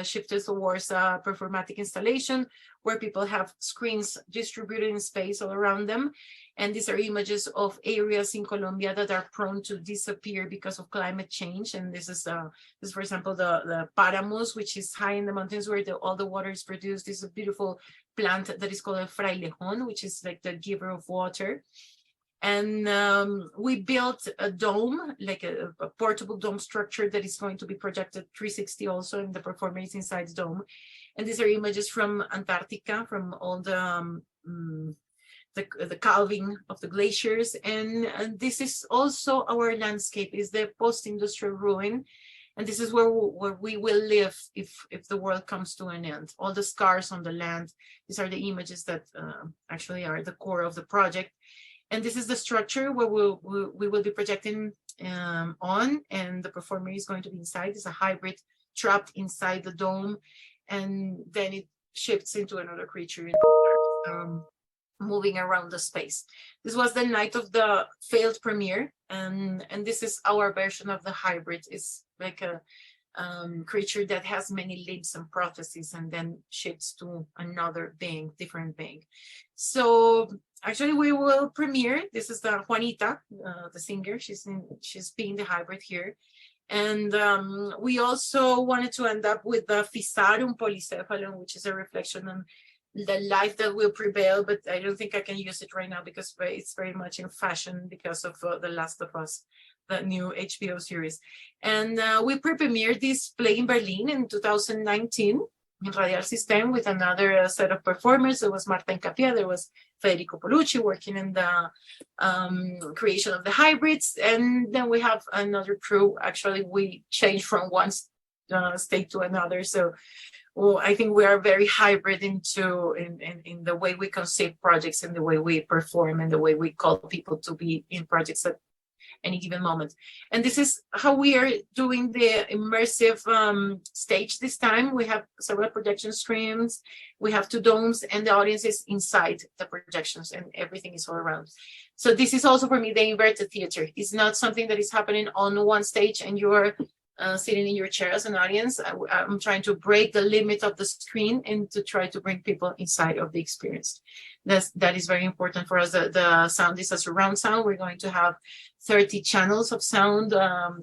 shifted towards a performatic installation where people have screens distributed in space all around them. And these are images of areas in Colombia that are prone to disappear because of climate change. And this is, for example, the Páramos, which is high in the mountains where all the water is produced. This is a beautiful plant that is called a frailejón, which is like the giver of water. And we built a dome, like a portable dome structure that is going to be projected 360 also, and the performer is inside the dome. And these are images from Antarctica, from all the calving of the glaciers. And this is also our landscape, is the post-industrial ruin. And this is where we will live if the world comes to an end. All the scars on the land, these are the images that actually are the core of the project. And this is the structure where we will be projecting on, and the performer is going to be inside. It's a hybrid trapped inside the dome, and then it shifts into another creature moving around the space. This was the night of the failed premiere, and this is our version of the hybrid. It's like a creature that has many limbs and prostheses and then shifts to another being, different being. So actually we will premiere, this is the Juanita, the singer, she's being the hybrid here. And we also wanted to end up with the Physarum polycephalon, which is a reflection on the life that will prevail, but I don't think I can use it right now because it's very much in fashion because of The Last of Us, the new HBO series. And we pre-premiered this play in Berlin in 2019 in Radial System with another set of performers. There was Marta Incapia, there was Federico Polucci working in the creation of the hybrids. And then we have another crew. Actually, we changed from one state to another. So I think we are very hybrid in the way we conceive projects and the way we perform and the way we call people to be in projects at any given moment. And this is how we are doing the immersive stage this time. We have several projection screens, we have 2 domes, and the audience is inside the projections and everything is all around. So this is also for me the inverted theater. It's not something that is happening on one stage and you're sitting in your chair as an audience. I'm trying to break the limit of the screen and to try to bring people inside of the experience. That is very important for us. The sound is a surround sound. We're going to have 30 channels of sound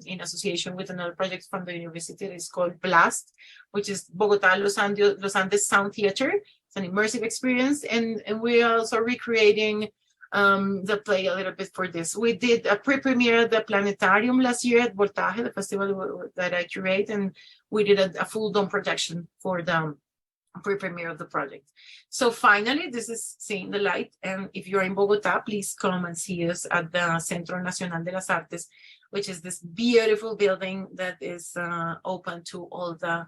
in association with another project from the university that is called Blast, which is Bogotá Los Andes Sound Theater. It's an immersive experience, and we are also recreating the play a little bit for this. We did a pre-premiere at the Planetarium last year at Voltaje, the festival that I curate, and we did a full dome projection for the pre-premiere of the project. So finally, this is seeing the light, and if you're in Bogotá, please come and see us at the Centro Nacional de las Artes, which is this beautiful building that is open to all the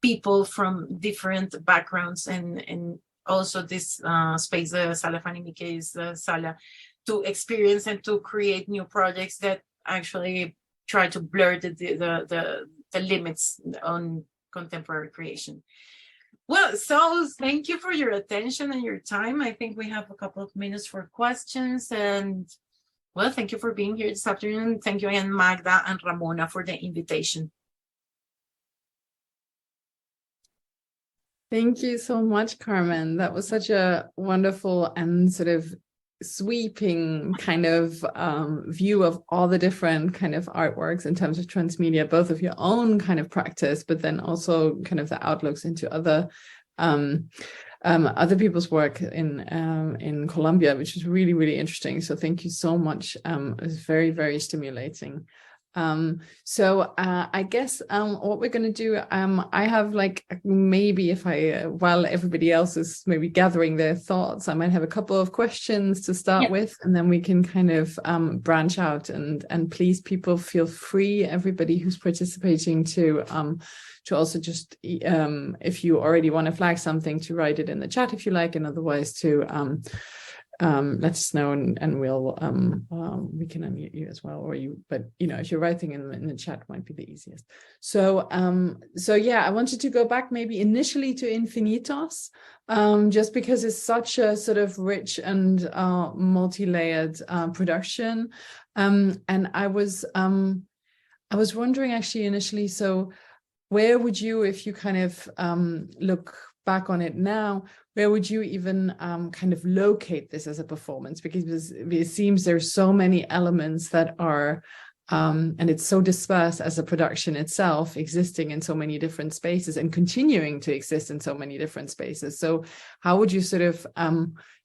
people from different backgrounds, and also this space, the Sala Fanny Miquel's Sala, to experience and to create new projects that actually try to blur the limits on contemporary creation. Well, so thank you for your attention and your time. I think we have a couple of minutes for questions, and well, thank you for being here this afternoon. Thank you again, Magda and Ramona, for the invitation. Thank you so much, Carmen. That was such a wonderful and sort of sweeping kind of view of all the different kind of artworks in terms of transmedia, both of your own kind of practice, but then also kind of the outlooks into other people's work in Colombia, which is really, really interesting. So thank you so much. It was very, very stimulating. So I guess what we're going to do, I have like maybe while everybody else is maybe gathering their thoughts, I might have a couple of questions to start with, and then we can kind of branch out, and please, people, feel free, everybody who's participating, to also just if you already want to flag something, to write it in the chat if you like, and otherwise to let us know, and we'll we can unmute you as well, but if you're writing in the chat, might be the easiest. So yeah, I wanted to go back maybe initially to Infinitos, just because it's such a sort of rich and multi-layered production, and I was wondering actually initially, so where would you, if you kind of look back on it now, where would you even kind of locate this as a performance? Because it seems there's so many elements that are, and it's so dispersed as a production itself, existing in so many different spaces and continuing to exist in so many different spaces. So how would you sort of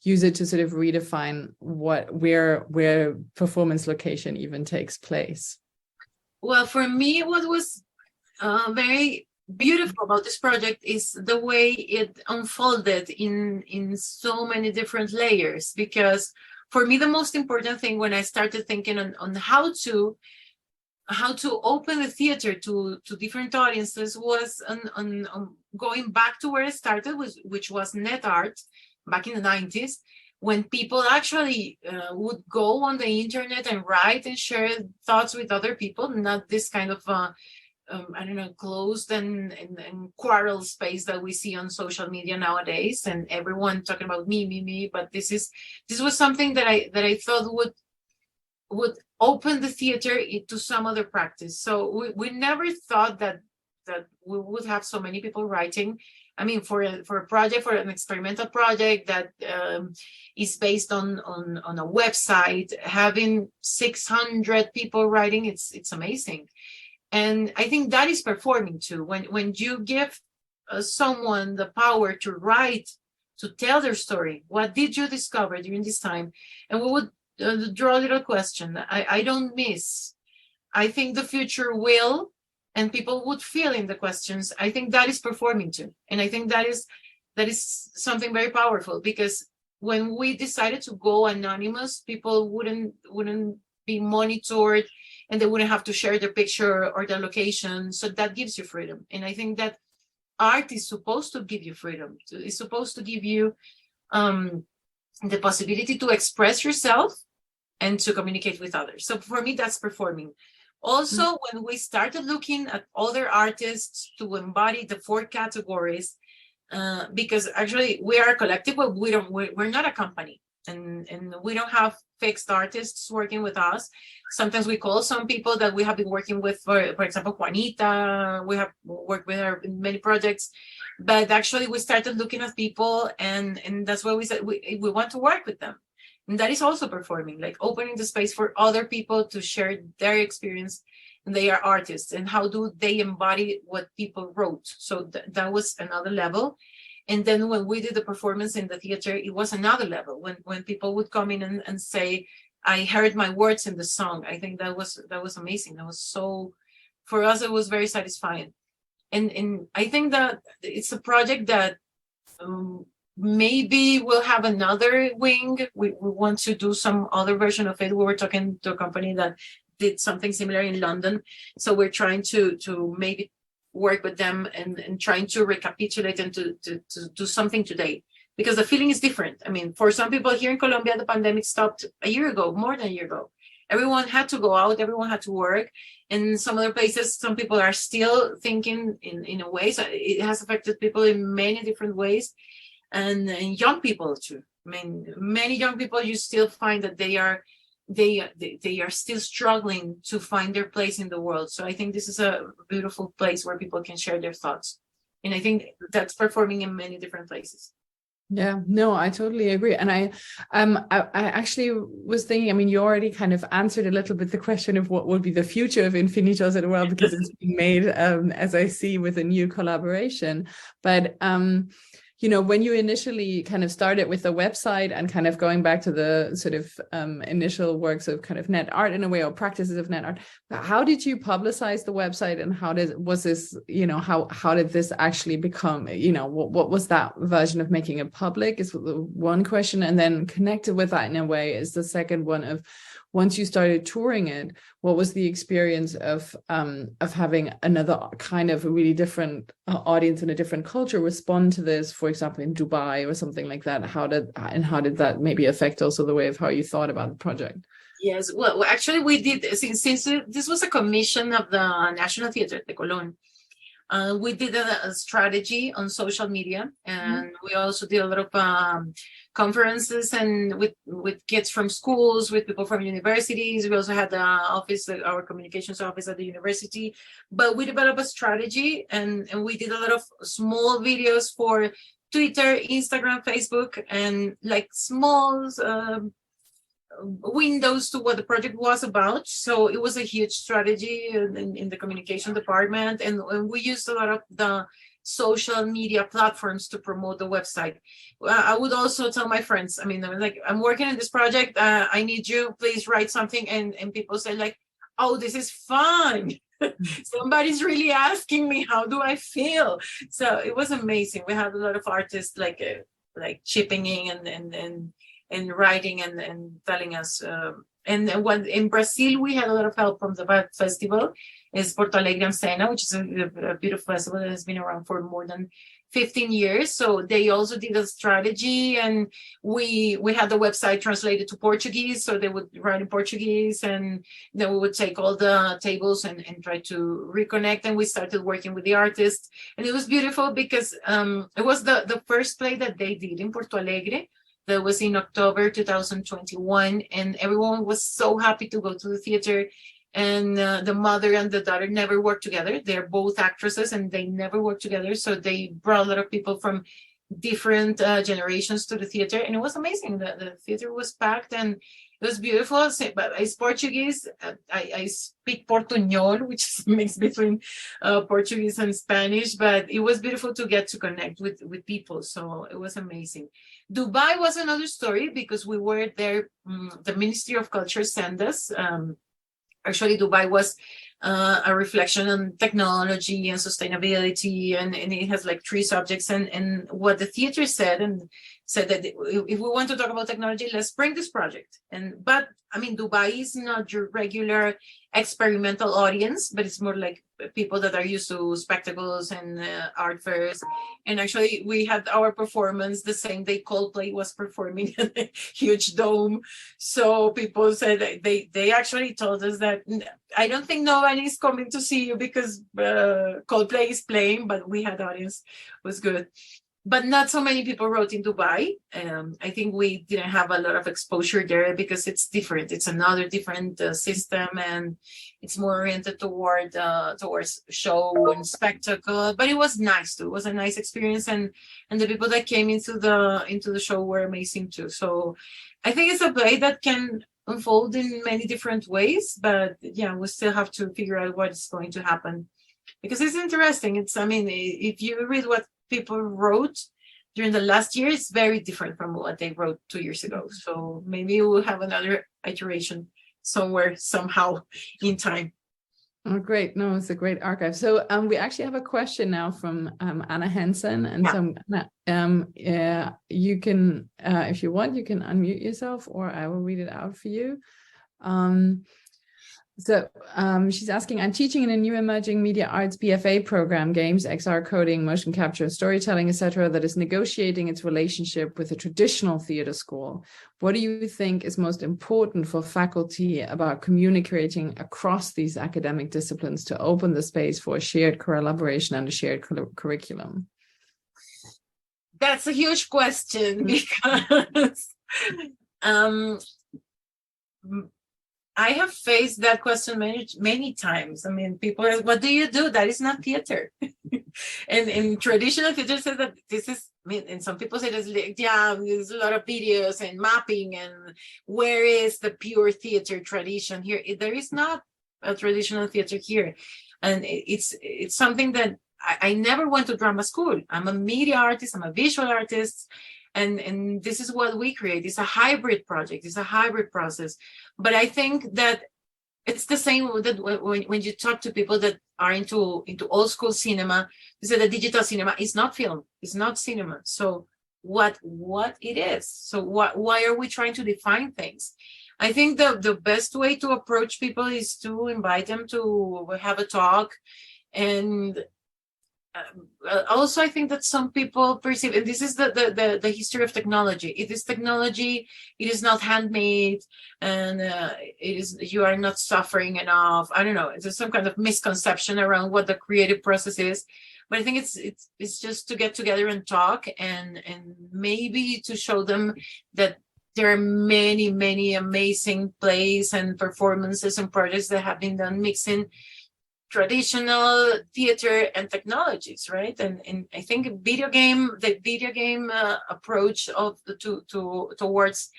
use it to sort of redefine where performance location even takes place? Well, for me, what was very beautiful about this project is the way it unfolded in so many different layers. Because for me, the most important thing when I started thinking on how to open the theater to different audiences was on going back to where it started, which was net art back in the 90s, when people actually would go on the internet and write and share thoughts with other people, not this kind of closed and quarrel space that we see on social media nowadays, and everyone talking about me. But this was something that I thought would open the theater into some other practice. So we never thought that we would have so many people writing. I mean, for a project, for an experimental project that is based on a website, having 600 people writing, it's amazing. And I think that is performing too. When you give someone the power to write, to tell their story, what did you discover during this time? And we would draw a little question. I don't miss. I think the future will, and people would fill in the questions. I think that is performing too. And I think that is something very powerful, because when we decided to go anonymous, people wouldn't be monitored, and they wouldn't have to share their picture or their location. So that gives you freedom. And I think that art is supposed to give you freedom. It's supposed to give you the possibility to express yourself and to communicate with others. So for me, that's performing. Also, when we started looking at other artists to embody the 4 categories, because actually we are a collective, but we're not a company. And we don't have fixed artists working with us. Sometimes we call some people that we have been working with, for example, Juanita, we have worked with her in many projects, but actually we started looking at people, and that's why we said we want to work with them. And that is also performing, like opening the space for other people to share their experience. And they are artists, and how do they embody what people wrote? So that was another level. And then when we did the performance in the theater, it was another level. When people would come in and say, I heard my words in the song. I think that was amazing. That was so, for us, it was very satisfying. And I think that it's a project that maybe we'll have another wing. We want to do some other version of it. We were talking to a company that did something similar in London. So we're trying to maybe work with them and trying to recapitulate and to do something today, because the feeling is different. I mean, for some people here in Colombia, the pandemic stopped a year ago, more than a year ago. Everyone had to go out, everyone had to work. And some other places, some people are still thinking in a way. So it has affected people in many different ways, and young people too. I mean, many young people, you still find that they are still struggling to find their place in the world. So I think this is a beautiful place where people can share their thoughts. And I think that's performing in many different places. Yeah, no, I totally agree. And I actually was thinking, I mean, you already kind of answered a little bit the question of what would be the future of Infinitos as well, because it's being made, as I see, with a new collaboration. But you know, when you initially kind of started with the website and kind of going back to the sort of initial works of kind of net art in a way, or practices of net art, how did you publicize the website, and how did this actually become, you know, what was that version of making it public is the one question, and then connected with that in a way is the second one of, once you started touring it, what was the experience of having another kind of a really different audience and a different culture respond to this, for example, in Dubai or something like that? How did that maybe affect also the way of how you thought about the project? Yes, well, actually we did, since this was a commission of the National Theatre de Colón, We did a strategy on social media, and we also did a lot of conferences and with kids from schools, with people from universities. We also had the office, our communications office at the university. But we developed a strategy, and we did a lot of small videos for Twitter, Instagram, Facebook, and like small windows to what the project was about. So it was a huge strategy in the communication department, and we used a lot of the social media platforms to promote the website. I would also tell my friends, I mean, like, I'm working on this project, I need you, please write something. And people say like, oh, this is fun. Somebody's really asking me, how do I feel? So it was amazing. We had a lot of artists like chipping in and writing and telling us. And when in Brazil, we had a lot of help from the festival. Is Porto Alegre Cena, which is a beautiful festival that has been around for more than 15 years. So they also did a strategy, and we had the website translated to Portuguese. So they would write in Portuguese, and then we would take all the tables and try to reconnect. And we started working with the artists, and it was beautiful because it was the first play that they did in Porto Alegre. That was in October 2021, and everyone was so happy to go to the theater. And the mother and the daughter never worked together. They're both actresses, and they never worked together. So they brought a lot of people from different generations to the theater, and it was amazing. The theater was packed, and it was beautiful. But it's Portuguese. I speak Portuñol, which is a mix between Portuguese and Spanish. But it was beautiful to get to connect with people. So it was amazing. Dubai was another story because we were there. The Ministry of Culture sent us. Actually, Dubai was a reflection on technology and sustainability, and it has like 3 subjects. And what the theater said that if we want to talk about technology, let's bring this project. But I mean, Dubai is not your regular experimental audience, but it's more like people that are used to spectacles and art fairs. And actually, we had our performance the same day Coldplay was performing in a huge dome. So people said that they actually told us that I don't think nobody is coming to see you because Coldplay is playing, but we had audience. It was good. But not so many people wrote in Dubai. I think we didn't have a lot of exposure there because it's different. It's another different system, and it's more oriented towards show and spectacle. But it was nice too. It was a nice experience, and the people that came into the show were amazing too. So I think it's a play that can unfold in many different ways. But yeah, we still have to figure out what is going to happen because it's interesting. I mean, if you read what people wrote during the last year, it's very different from what they wrote 2 years ago. So maybe we'll have another iteration somewhere, somehow in time. Oh, great. No, it's a great archive. So we actually have a question now from Anna Henson. And so Anna, you can, if you want, you can unmute yourself or I will read it out for you. So she's asking, I'm teaching in a new emerging media arts BFA program, games, XR coding, motion capture, storytelling, etc., that is negotiating its relationship with a traditional theater school. What do you think is most important for faculty about communicating across these academic disciplines to open the space for a shared collaboration and a shared curriculum? That's a huge question because I have faced that question many times. I mean, people ask, what do you do? That is not theater. And in traditional theater says that this is, I mean, and some people say there's a lot of videos and mapping, and where is the pure theater tradition here? There is not a traditional theater here. And it's something that I never went to drama school. I'm a media artist, I'm a visual artist. And this is what we create. It's a hybrid project. It's a hybrid process. But I think that it's the same that when you talk to people that are into old school cinema, they say that digital cinema is not film, it's not cinema. So what it is? So why are we trying to define things? I think the best way to approach people is to invite them to have a talk and also, I think that some people perceive, and this is the history of technology. It is technology. It is not handmade, and you are not suffering enough. I don't know. There's some kind of misconception around what the creative process is. But I think it's just to get together and talk, and maybe to show them that there are many amazing plays and performances and projects that have been done mixing traditional theater and technologies, right? And I think the video game approach of towards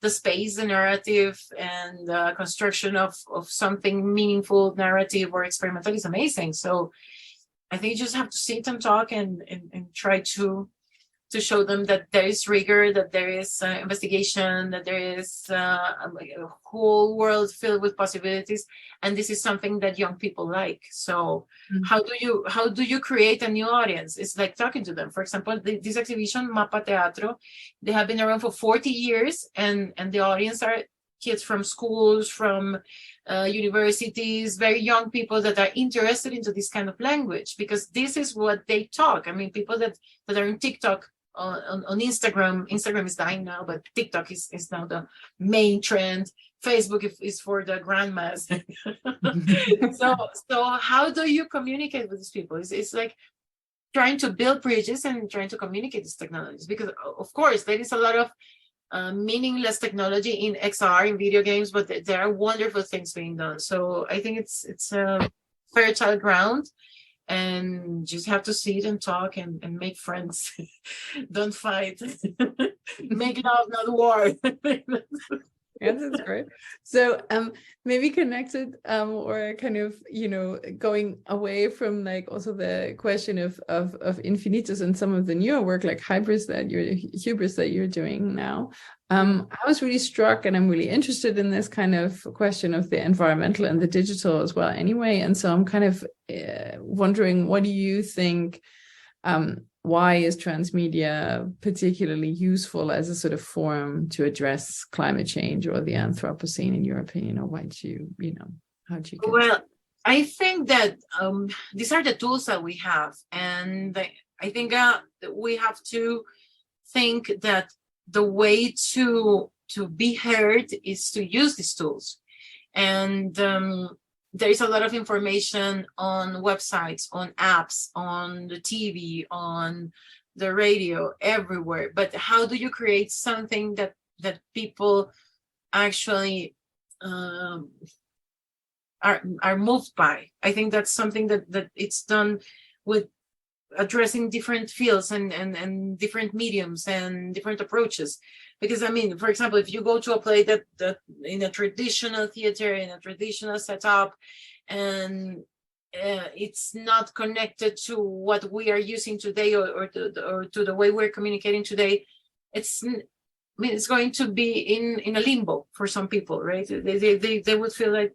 the space, the narrative, and construction of something meaningful, narrative or experimental is amazing. So I think you just have to sit and talk and try to show them that there is rigor, that there is investigation, that there is a whole world filled with possibilities, and this is something that young people like. So how do you create a new audience? It's like talking to them. For example, this exhibition, Mapa Teatro, they have been around for 40 years, and the audience are kids from schools, from universities, very young people that are interested into this kind of language, because this is what they talk. I mean, people that are in TikTok, on Instagram. Instagram is dying now, but TikTok is now the main trend. Facebook is for the grandmas. So how do you communicate with these people? It's like trying to build bridges and trying to communicate these technologies, because of course there is a lot of meaningless technology in XR, in video games, but there are wonderful things being done. So I think it's a fertile ground, and just have to sit and talk and make friends. Don't fight. Make love, not war. Yeah, that's great. So maybe connected or kind of, going away from like also the question of infinitus and some of the newer work like hybris that you're doing now. I was really struck, and I'm really interested in this kind of question of the environmental and the digital as well anyway. And so I'm kind of wondering, what do you think, why is transmedia particularly useful as a sort of forum to address climate change or the Anthropocene, in your opinion? Or why do you, how do you get Well, I think that these are the tools that we have. And I think we have to think that the way to be heard is to use these tools. And there is a lot of information on websites, on apps, on the TV, on the radio, everywhere. But how do you create something that people actually are moved by? I think that's something that it's done with addressing different fields and different mediums and different approaches. Because I mean, for example, if you go to a play that in a traditional theater, in a traditional setup, and it's not connected to what we are using today or to the way we're communicating today, it's going to be in a limbo for some people, right? They would feel like,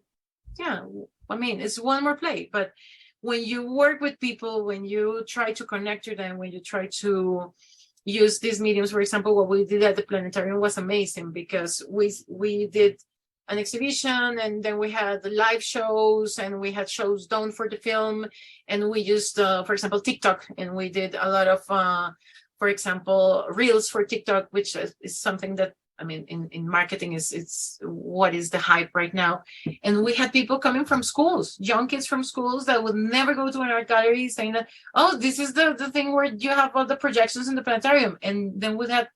yeah, I mean, it's one more play. But when you work with people, when you try to connect to them, when you try to use these mediums, for example, what we did at the planetarium was amazing, because we did an exhibition, and then we had the live shows, and we had shows done for the film, and we used, for example, TikTok, and we did a lot of, for example, reels for TikTok, which is something that, I mean, in marketing it's what is the hype right now. And we had people coming from schools, young kids from schools that would never go to an art gallery, saying that, oh, this is the thing where you have all the projections in the planetarium. And then we had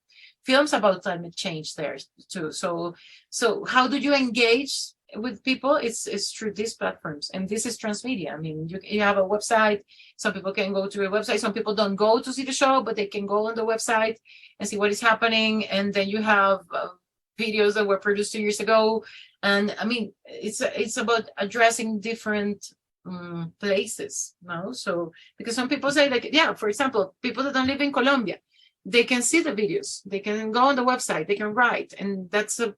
films about climate change there too. So how do you engage with people? It's through these platforms, and this is transmedia. I mean, you have a website. Some people can go to a website. Some people don't go to see the show, but they can go on the website and see what is happening. And then you have videos that were produced 2 years ago. And I mean, it's about addressing different places, no? So because some people say, like, yeah, for example, people that don't live in Colombia, they can see the videos, they can go on the website, they can write, and that's a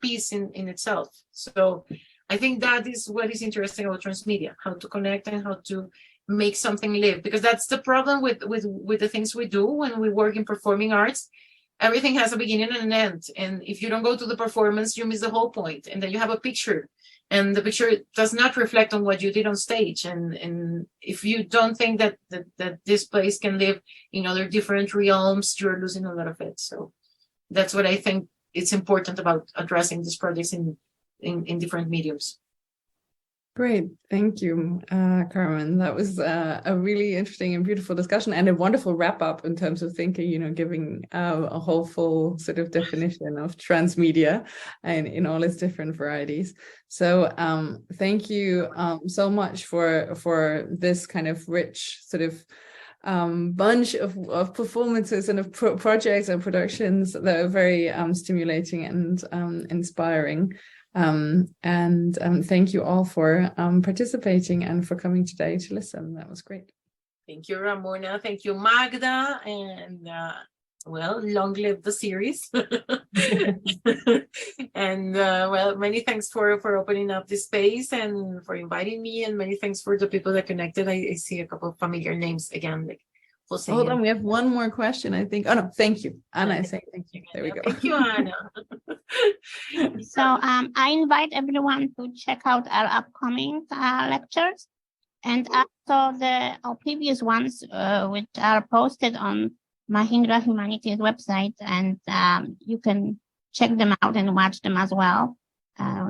piece in itself. So I think that is what is interesting about transmedia, how to connect and how to make something live, because that's the problem with the things we do when we work in performing arts. Everything has a beginning and an end, and if you don't go to the performance, you miss the whole point, and then you have a picture, and the picture does not reflect on what you did on stage. And if you don't think that this place can live in other different realms, you're losing a lot of it. So that's what I think it's important about addressing these projects in different mediums. Great, thank you, Carmen. That was a really interesting and beautiful discussion, and a wonderful wrap up in terms of thinking, giving a whole full sort of definition of transmedia and in all its different varieties. So thank you so much for this kind of rich sort of bunch of performances and of projects and productions that are very stimulating and inspiring. Thank you all for participating and for coming today to listen. That was great. Thank you, Ramona. Thank you, Magda. And long live the series. And many thanks for opening up this space and for inviting me, and many thanks for the people that connected. I see a couple of familiar names again, like Jose. Hold on, we have one more question, I think. Oh no, thank you, Anna. I say thank you. There we go. Thank you, Anna. So I invite everyone to check out our upcoming lectures, and also our previous ones, which are posted on Mahindra Humanities website, and you can check them out and watch them as well.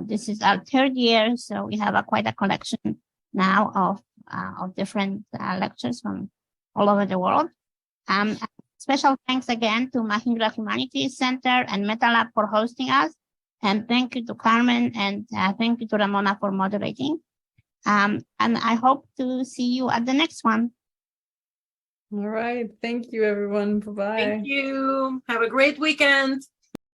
This is our third year, so we have quite a collection now of different lectures from all over the world. Special thanks again to Mahindra Humanities Center and MetaLab for hosting us. And thank you to Carmen, and thank you to Ramona for moderating. And I hope to see you at the next one. All right. Thank you, everyone. Bye-bye. Thank you. Have a great weekend.